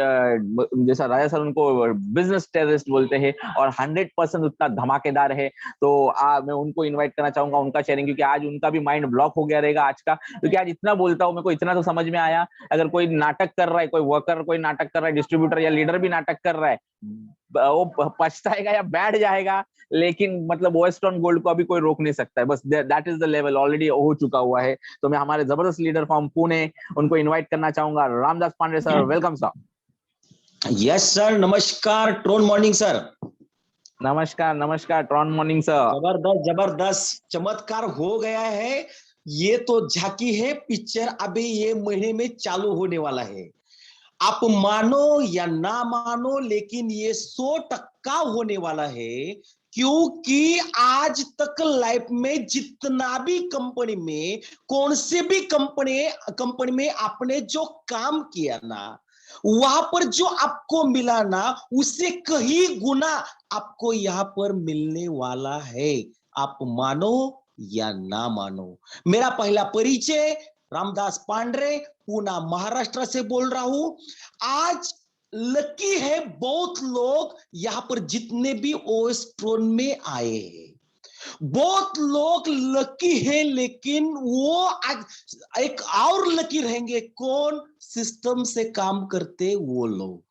जैसा राजा सर उनको बिजनेस टेररिस्ट बोलते हैं, और 100% उतना धमाकेदार है। तो मैं उनको इनवाइट करना चाहूंगा, उनका शेयरिंग, क्योंकि आज उनका भी माइंड ब्लॉक हो गया रहेगा आज का, क्योंकि आज इतना बोलता हूँ, मेरे को इतना तो समझ में आया, अगर कोई नाटक कर रहा है, कोई वर्कर कोई नाटक कर रहा है, डिस्ट्रीब्यूटर या लीडर भी नाटक कर रहा है, वो पछताएगा या बैठ जाएगा, लेकिन मतलब वेस्टर्न गोल्ड को अभी कोई रोक नहीं सकता है। बस that is the level already हो चुका हुआ है। तो मैं हमारे जबरदस्त लीडर फ्रॉम पुणे उनको इनवाइट करना चाहूंगा, Ramdas Pandey sir, welcome sir. Yes sir, नमस्कार, ट्रोन मॉर्निंग सर। नमस्कार ट्रोन मॉर्निंग सर। जबरदस्त चमत्कार हो गया है। ये तो झांकी है, पिक्चर अभी ये महीने में चालू होने वाला है। आप मानो या ना मानो, लेकिन ये 100% होने वाला है, क्योंकि आज तक लाइफ में जितना भी कंपनी में, कौन से भी कंपनी में आपने जो काम किया ना, वहां पर जो आपको मिला ना, उससे कहीं गुना आपको यहाँ पर मिलने वाला है। आप मानो या ना मानो। मेरा पहला परिचय रामदास पांडे, पुणे महाराष्ट्र से बोल रहा हूं। आज लकी है बहुत लोग यहाँ पर जितने भी ओएस्ट्रोन में आए हैं, बहुत लोग लकी है, लेकिन वो आज एक और लकी रहेंगे, कौन? सिस्टम से काम करते वो लोग।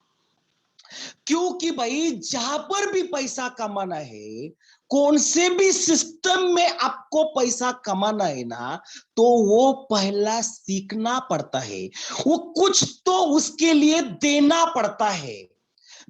क्योंकि भाई जहां पर भी पैसा कमाना है, कौन से भी सिस्टम में आपको पैसा कमाना है ना, तो वो पहला सीखना पड़ता है, वो कुछ तो उसके लिए देना पड़ता है।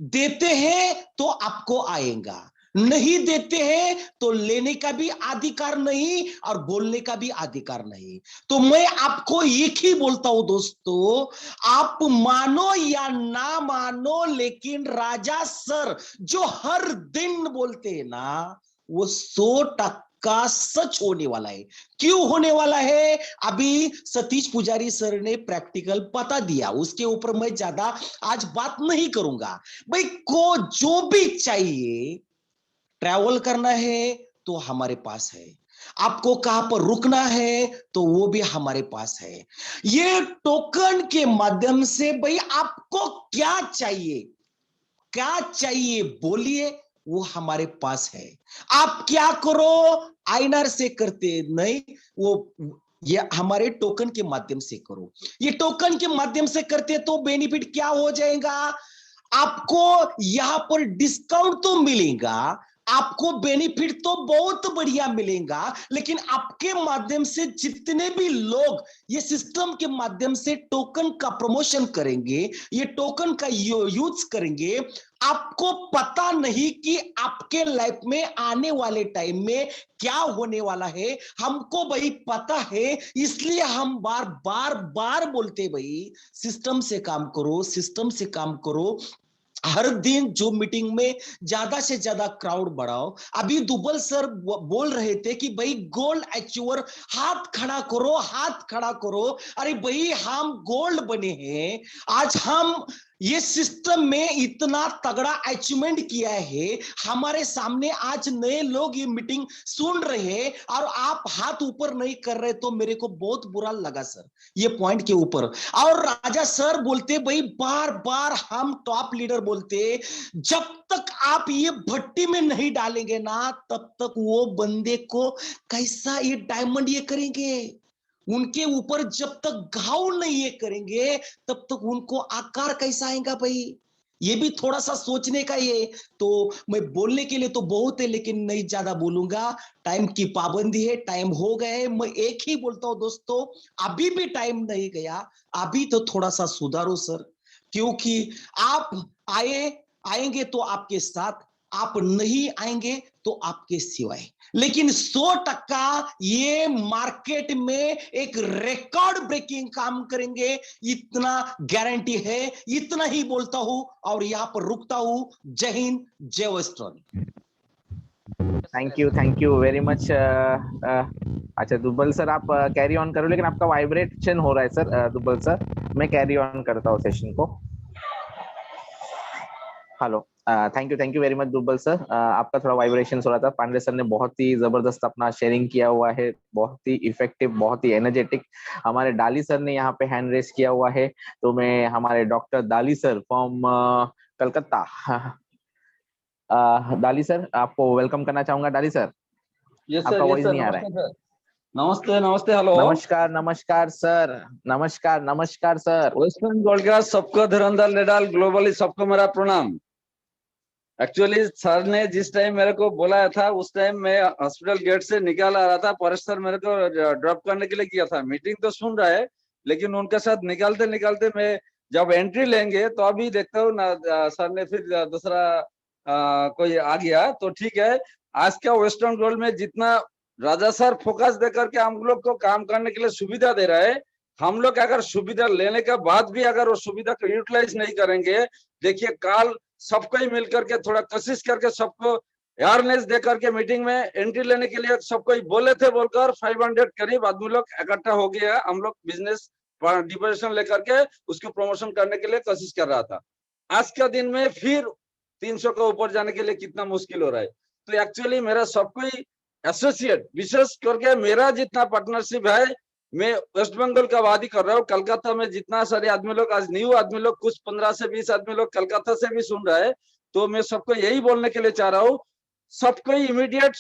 देते हैं तो आपको आएगा, नहीं देते हैं तो लेने का भी अधिकार नहीं और बोलने का भी अधिकार नहीं। तो मैं आपको एक ही बोलता हूं दोस्तों, आप मानो या ना मानो, लेकिन राजा सर जो हर दिन बोलते हैं ना, वो 100% सच होने वाला है। क्यों होने वाला है? अभी सतीश पुजारी सर ने प्रैक्टिकल बता दिया, उसके ऊपर मैं ज्यादा आज बात नहीं करूंगा। भाई को जो भी चाहिए, ट्रैवल करना है तो हमारे पास है, आपको कहां पर रुकना है तो वो भी हमारे पास है। ये टोकन के माध्यम से भाई आपको क्या चाहिए, क्या चाहिए बोलिए, वो हमारे पास है। आप क्या करो आईनार से करते नहीं, वो ये हमारे टोकन के माध्यम से करो। ये टोकन के माध्यम से करते तो बेनिफिट क्या हो जाएगा, आपको यहां पर डिस्काउंट तो मिलेगा, आपको बेनिफिट तो बहुत बढ़िया मिलेगा, लेकिन आपके माध्यम से जितने भी लोग ये सिस्टम के माध्यम से टोकन का प्रमोशन करेंगे, ये टोकन का यूज करेंगे, आपको पता नहीं कि आपके लाइफ में आने वाले टाइम में क्या होने वाला है। हमको भाई पता है, इसलिए हम बार बार बार बोलते भाई सिस्टम से काम करो, सिस्टम से काम करो। हर दिन जो मीटिंग में ज्यादा से ज्यादा क्राउड बढ़ाओ। अभी दुबल सर बोल रहे थे कि भाई गोल्ड अचीवर हाथ खड़ा करो, हाथ खड़ा करो। अरे भाई हम गोल्ड बने हैं, आज हम ये सिस्टम में इतना तगड़ा अचीवमेंट किया है, हमारे सामने आज नए लोग ये मीटिंग सुन रहे हैं और आप हाथ ऊपर नहीं कर रहे, तो मेरे को बहुत बुरा लगा सर ये पॉइंट के ऊपर। और राजा सर बोलते भाई बार बार हम टॉप लीडर बोलते, जब तक आप ये भट्टी में नहीं डालेंगे ना, तब तक वो बंदे को कैसा ये डायमंड ये करेंगे, उनके ऊपर जब तक घाव नहीं ये करेंगे तब तक उनको आकार कैसा आएगा भाई। ये भी थोड़ा सा सोचने का ये। तो मैं बोलने के लिए तो बहुत है, लेकिन नहीं ज्यादा बोलूंगा, टाइम की पाबंदी है, टाइम हो गया है। मैं एक ही बोलता हूं दोस्तों, अभी भी टाइम नहीं गया, अभी तो थोड़ा सा सुधारो सर, क्योंकि आप आएंगे तो आपके साथ, आप नहीं आएंगे तो आपके सिवाय। लेकिन 100% ये मार्केट में एक रिकॉर्ड ब्रेकिंग काम करेंगे, इतना गारंटी है। इतना ही बोलता हूं और यहां पर रुकता हूं। जय हिंद, जय western. Thank you very much. अच्छा दुब्बल सर आप कैरी ऑन करो, लेकिन आपका वाइब्रेशन हो रहा है सर। दुब्बल सर मैं कैरी ऑन करता हूँ सेशन को। Hello, thank you very much Dubbal sir. आपका थोड़ा वाइब्रेशन हो रहा था। पांडे सर ने बहुत ही जबरदस्त अपना शेयरिंग किया हुआ है, बहुत ही इफेक्टिव, बहुत ही एनर्जेटिक। हमारे डाली सर ने यहाँ पे हैंड रेस किया हुआ है, तो मैं हमारे डॉक्टर डाली सर फ्रॉम कलकत्ता, डाली सर आपको वेलकम करना चाहूंगा। डाली सर आपका वॉइस नहीं आ रहा है। नमस्ते नमस्ते, हेलो, नमस्कार नमस्कार सर, नमस्कार नमस्कार सर। वेस्टर्न गोल्ड का सबको धुरंधर लेडाल ग्लोबली सबको मेरा प्रणाम। एक्चुअली सर ने जिस टाइम मेरे को बुलाया था उस टाइम मैं हॉस्पिटल गेट से निकाल आ रहा था। परेश सर मेरे को ड्रॉप करने के लिए किया था। मीटिंग तो सुन रहा है, लेकिन उनके साथ निकालते निकालते मैं जब एंट्री लेंगे तो अभी देखता हूँ ना, सर ने फिर दूसरा कोई आ गया। तो ठीक है, आज का वेस्टर्न गोल्ड में जितना राजा सर फोकस देकर के हम लोग को काम करने के लिए सुविधा दे रहा है, हम लोग अगर सुविधा लेने के बाद भी अगर वो सुविधा को यूटिलाइज नहीं करेंगे, देखिए काल सबको ही मिलकर के थोड़ा कोशिश करके सबको अवेयरनेस दे करके मीटिंग में एंट्री लेने के लिए सबको ही बोले थे बोलकर 500 करीब आदमी लोग इकट्ठा हो गया। हम लोग बिजनेस डिपोजिशन लेकर के उसको प्रमोशन करने के लिए कोशिश कर रहा था। आज का दिन में फिर 300 के ऊपर जाने के लिए कितना मुश्किल हो रहा है। तो एक्चुअली मेरा सबको ही एसोसिएट, विशेष करके मेरा जितना पार्टनरशिप है, मैं वेस्ट बंगाल का वादी कर रहा हूँ। कलकत्ता में जितना सारे आदमी लोग, आज न्यू आदमी लोग कुछ 15 से 20 आदमी लोग कलकत्ता से भी सुन रहा है, तो मैं सबको यही बोलने के लिए चाह रहा हूँ, सबको ही इमीडिएट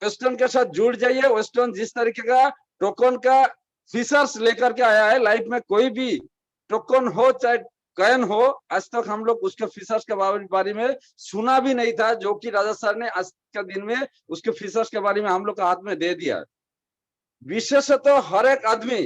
वेस्टर्न के साथ जुड़ जाइए। वेस्टर्न जिस तरीके का टोकन का फीचर्स लेकर के आया है, लाइफ में कोई भी टोकन हो चाहे कॉइन हो, आज तक हम लोग उसके फीचर्स के बारे में सुना भी नहीं था, जो कि राजा सर ने आज के दिन में उसके फीचर्स के बारे में हम लोग के हाथ में दे दिया। विशेषतः तो हर एक आदमी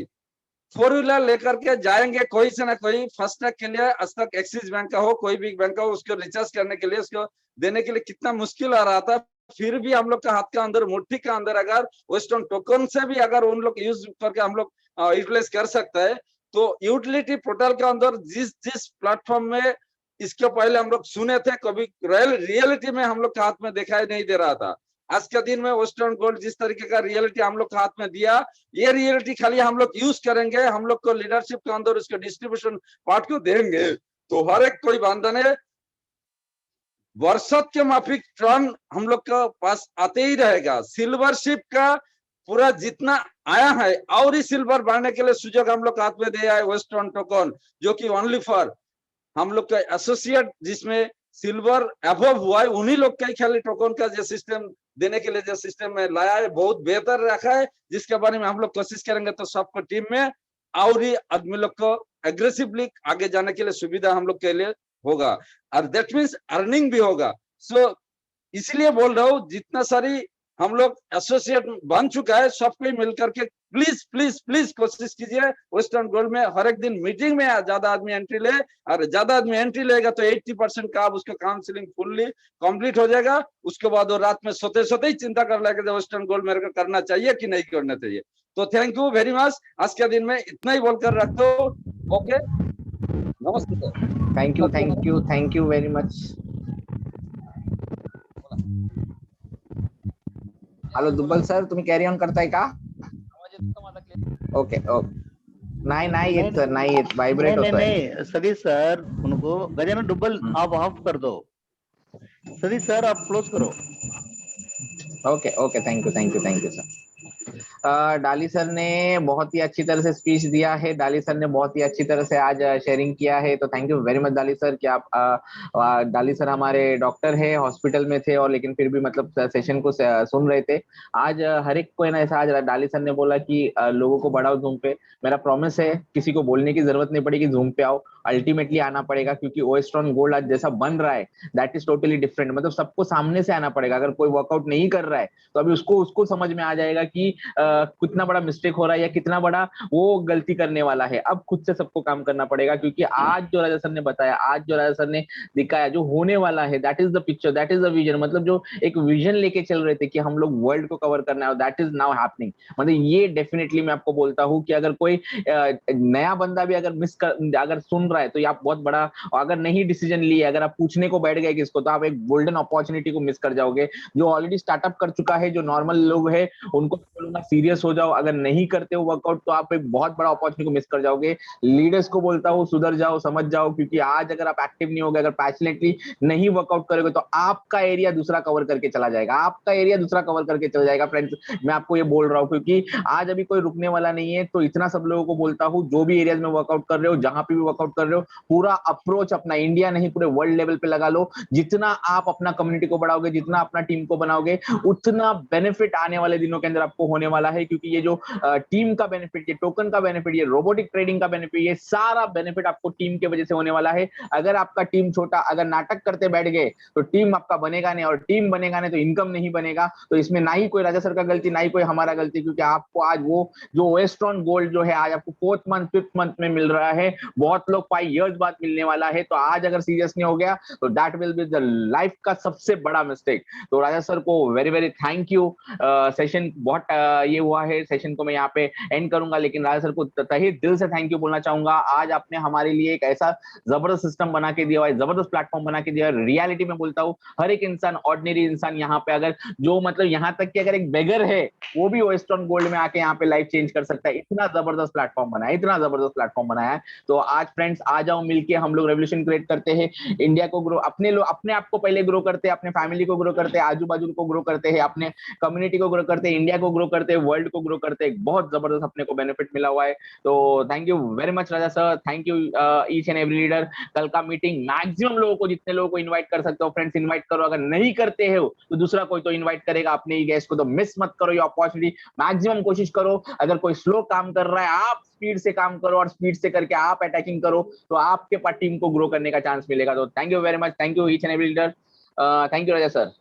4 व्हीलर लेकर के जाएंगे कोई से ना कोई फास्टैग के लिए। आज तक एक्सिस बैंक का हो, कोई भी बैंक का हो, उसको रिचार्ज करने के लिए, उसको देने के लिए कितना मुश्किल आ रहा था। फिर भी हम लोग का हाथ का अंदर, मुट्ठी का अंदर अगर वेस्टर्न टोकन से भी अगर उन लोग यूज करके हम लोग यूटिलाइज कर सकता है, तो यूटिलिटी पोर्टल के अंदर जिस प्लेटफॉर्म में इसके पहले हम लोग सुने थे, कभी रियलिटी में हम लोग के हाथ में दिखाई नहीं दे रहा था। आज के दिन में वेस्टर्न गोल्ड जिस तरीके का रियलिटी हम लोग के हाथ में दिया, ये रियलिटी खाली हम लोग यूज करेंगे, हम लोग को लीडरशिप के अंदर उसके डिस्ट्रीब्यूशन पार्ट को देंगे, तो हर एक कोई बंधन है वर्षत के माफिक टर्न हम लोग के पास आते ही रहेगा। सिल्वर शिप का पूरा जितना आया है और ही सिल्वर बढ़ने के लिए सुजोग हम लोग हाथ में दिया है वेस्टर्न टोकन, जो कि ओनली फॉर हम लोग का एसोसिएट, जिसमें सिल्वर अबव हुआ है, उन्हीं लोग का ही खाली टोकन का जो सिस्टम देने के लिए जो सिस्टम में लाया है बहुत बेहतर रखा है, जिसके बारे में हम लोग कोशिश करेंगे तो सबको टीम में और ही आदमी लोग को एग्रेसिवली आगे जाने के लिए सुविधा हम लोग के लिए होगा, और दैट मीन्स अर्निंग भी होगा। सो इसलिए बोल रहा हूँ, जितना सारी हम लोग एसोसिएट बन चुका है, सबको मिल करके प्लीज प्लीज प्लीज कोशिश कीजिए वेस्टर्न गोल्ड में हर एक दिन मीटिंग में ज्यादा आदमी एंट्री ले, और ज्यादा आदमी एंट्री लेगा तो 80% का अब उसका काउंसलिंग फुल्ली कंप्लीट हो जाएगा। उसके बाद वो रात में सोते सोते ही चिंता कर लेगा वेस्टर्न गोल्ड मेरे को करना चाहिए कि नहीं करना चाहिए। तो थैंक यू वेरी मच, आज के दिन में इतना ही बोलकर रखता हूँ। ओके, नमस्ते sir. Thank you very much. Hello Dubbal sir, तुम्ही कॅरी ऑन करताय का? ओके ओके, नाही येत सर, नाही येत, वाइब्रेट होतोय। नहीं सतीश सर, उनको गजानन डुब्बल आप ऑफ कर दो, सतीश सर आप क्लोज करो। Okay okay, thank you sir. डाली सर ने बहुत ही अच्छी तरह से स्पीच दिया है, डाली सर ने बहुत ही अच्छी तरह से आज शेयरिंग किया है, तो थैंक यू वेरी मच डाली सर कि आप डाली सर हमारे डॉक्टर है, हॉस्पिटल में थे और लेकिन फिर भी मतलब सेशन को सुन रहे थे। आज हर एक को है ना, ऐसा आज डाली सर ने बोला कि लोगों को बढ़ाओ जूम पे। मेरा प्रॉमिस है, किसी को बोलने की जरूरत नहीं पड़ेगी जूम पे आओ, अल्टीमेटली आना पड़ेगा, क्योंकि ओएस्ट्रॉन गोल्ड आज जैसा बन रहा है दैट इज टोटली डिफरेंट। मतलब सबको सामने से आना पड़ेगा। अगर कोई वर्कआउट नहीं कर रहा है तो अभी उसको समझ में आ जाएगा कि कितना बड़ा मिस्टेक हो रहा है या कितना बड़ा वो गलती करने वाला है। अब खुद से सबको काम करना पड़ेगा, क्योंकि आज जो राजा सर ने बताया, आज जो राजा सर ने दिखाया, जो होने वाला है that is the picture, that is the vision. मतलब जो एक विजन लेके चल रहे थे कि हम लोग वर्ल्ड को कवर करना है, दैट इज नाउ हैपनिंग। मतलब ये डेफिनेटली मैं आपको बोलता हूँ कि अगर कोई नया बंदा भी अगर सुन रहा है तो आप बहुत बड़ा, अगर नहीं डिसीजन लिए, अगर आप पूछने को बैठ गए किसको, तो आप एक गोल्डन अपॉर्चुनिटी को मिस कर जाओगे। जो ऑलरेडी स्टार्टअप कर चुका है, जो नॉर्मल लोग है, उनको बोलूंगा सीरियस हो जाओ। अगर नहीं करते हो वर्कआउट तो आप एक बहुत बड़ा अपॉर्चुनिटी को मिस कर जाओगे। लीडर्स को बोलता हूँ सुधर जाओ, समझ जाओ, क्योंकि आज अगर आप एक्टिव नहीं होगे, अगर पैशनेटली नहीं वर्कआउट करोगे तो आपका एरिया दूसरा कवर करके चला जाएगा, आपका एरिया दूसरा कवर करके चला जाएगा। फ्रेंड्स मैं आपको ये बोल रहा हूँ, क्योंकि आज अभी कोई रुकने वाला नहीं है। तो इतना सब लोगों को बोलता हूँ, जो भी एरियाज में वर्कआउट कर रहे हो, जहां पे भी वर्कआउट कर रहे हो, पूरा अप्रोच अपना इंडिया नहीं पूरे वर्ल्ड लेवल पे लगा लो। जितना आप अपना कम्युनिटी को बढ़ाओगे, जितना अपना टीम को बनाओगे, उतना बेनिफिट आने वाले दिनों के अंदर आपको होने वाला है। क्योंकि ये जो टीम का बेनिफिट, ये टोकन का बेनिफिट, ये रोबोटिक ट्रेडिंग का बेनिफिट, ये सारा बेनिफिट आपको टीम की वजह से होने वाला है। अगर आपका टीम छोटा, अगर नाटक करते बैठ गए तो टीम आपका बनेगा नहीं, और टीम बनेगा नहीं तो इनकम नहीं बनेगा। तो इसमें ना ही कोई राजा सर का गलती, ना ही कोई हमारा गलती, क्योंकि आपको आज वो जो ओएस्ट्रॉन गोल्ड जो है आज आपको 4th मंथ 5th मंथ में मिल रहा है। बहुत लोग 5 इयर्स बाद मिलने वाला है। तो आज अगर सीरियस नहीं हो गया तो that will be the life का सबसे बड़ा मिस्टेक। तो राजा सर को very very thank you. Session बहुत ये हुआ है, सेशन को मैं यहाँ पे एंड करूंगा, लेकिन राजा सर को तहे दिल से थैंक यू बोलना चाहूंगा। आज आपने हमारे लिए एक ऐसा जबरदस्त सिस्टम बना के दिया है, जबरदस्त प्लेटफॉर्म बना के दिया है। रियलिटी में बोलता हूँ, हर एक इंसान, ऑर्डिनरी इंसान यहाँ पे, अगर जो मतलब यहाँ तक कि अगर एक बेगर है वो भी ओएस्ट्रॉन गोल्ड में आके यहाँ पे लाइफ चेंज कर सकता है। इतना जबरदस्त प्लेटफॉर्म बनाया है, इतना जबरदस्त प्लेटफॉर्म बनाया है। तो आज फ्रेंड्स आ जाओ, मिलके हम लोग रेवोल्यूशन क्रिएट करते हैं, इंडिया को ग्रो, अपने आप को पहले ग्रो करते हैं, अपने फैमिली को ग्रो करते हैं, आजू बाजू को ग्रो करते हैं, अपने कम्युनिटी को ग्रो करते हैं, इंडिया को ग्रो करते हैं, वर्ल्ड को ग्रो करते हैं। बहुत जबरदस्त अपने को बेनिफिट मिला हुआ है। तो thank you very much Raja sir, thank you each and every leader. कल का मीटिंग मैक्सिमम लोगों को, जितने लोगों को इनवाइट कर सकते हो फ्रेंड्स इनवाइट करो। अगर नहीं करते हो तो दूसरा कोई तो इनवाइट करेगा अपने ही गेस्ट को, तो मिस मत करो ये अपॉर्चुनिटी। मैक्सिमम कोशिश करो। अगर कोई स्लो काम कर रहा है, आप स्पीड से काम करो, और स्पीड से करके आप अटैकिंग करो, तो आपके पास टीम को ग्रो करने का चांस मिलेगा। तो thank you very much, thank you each and every leader, thank you Raja sir.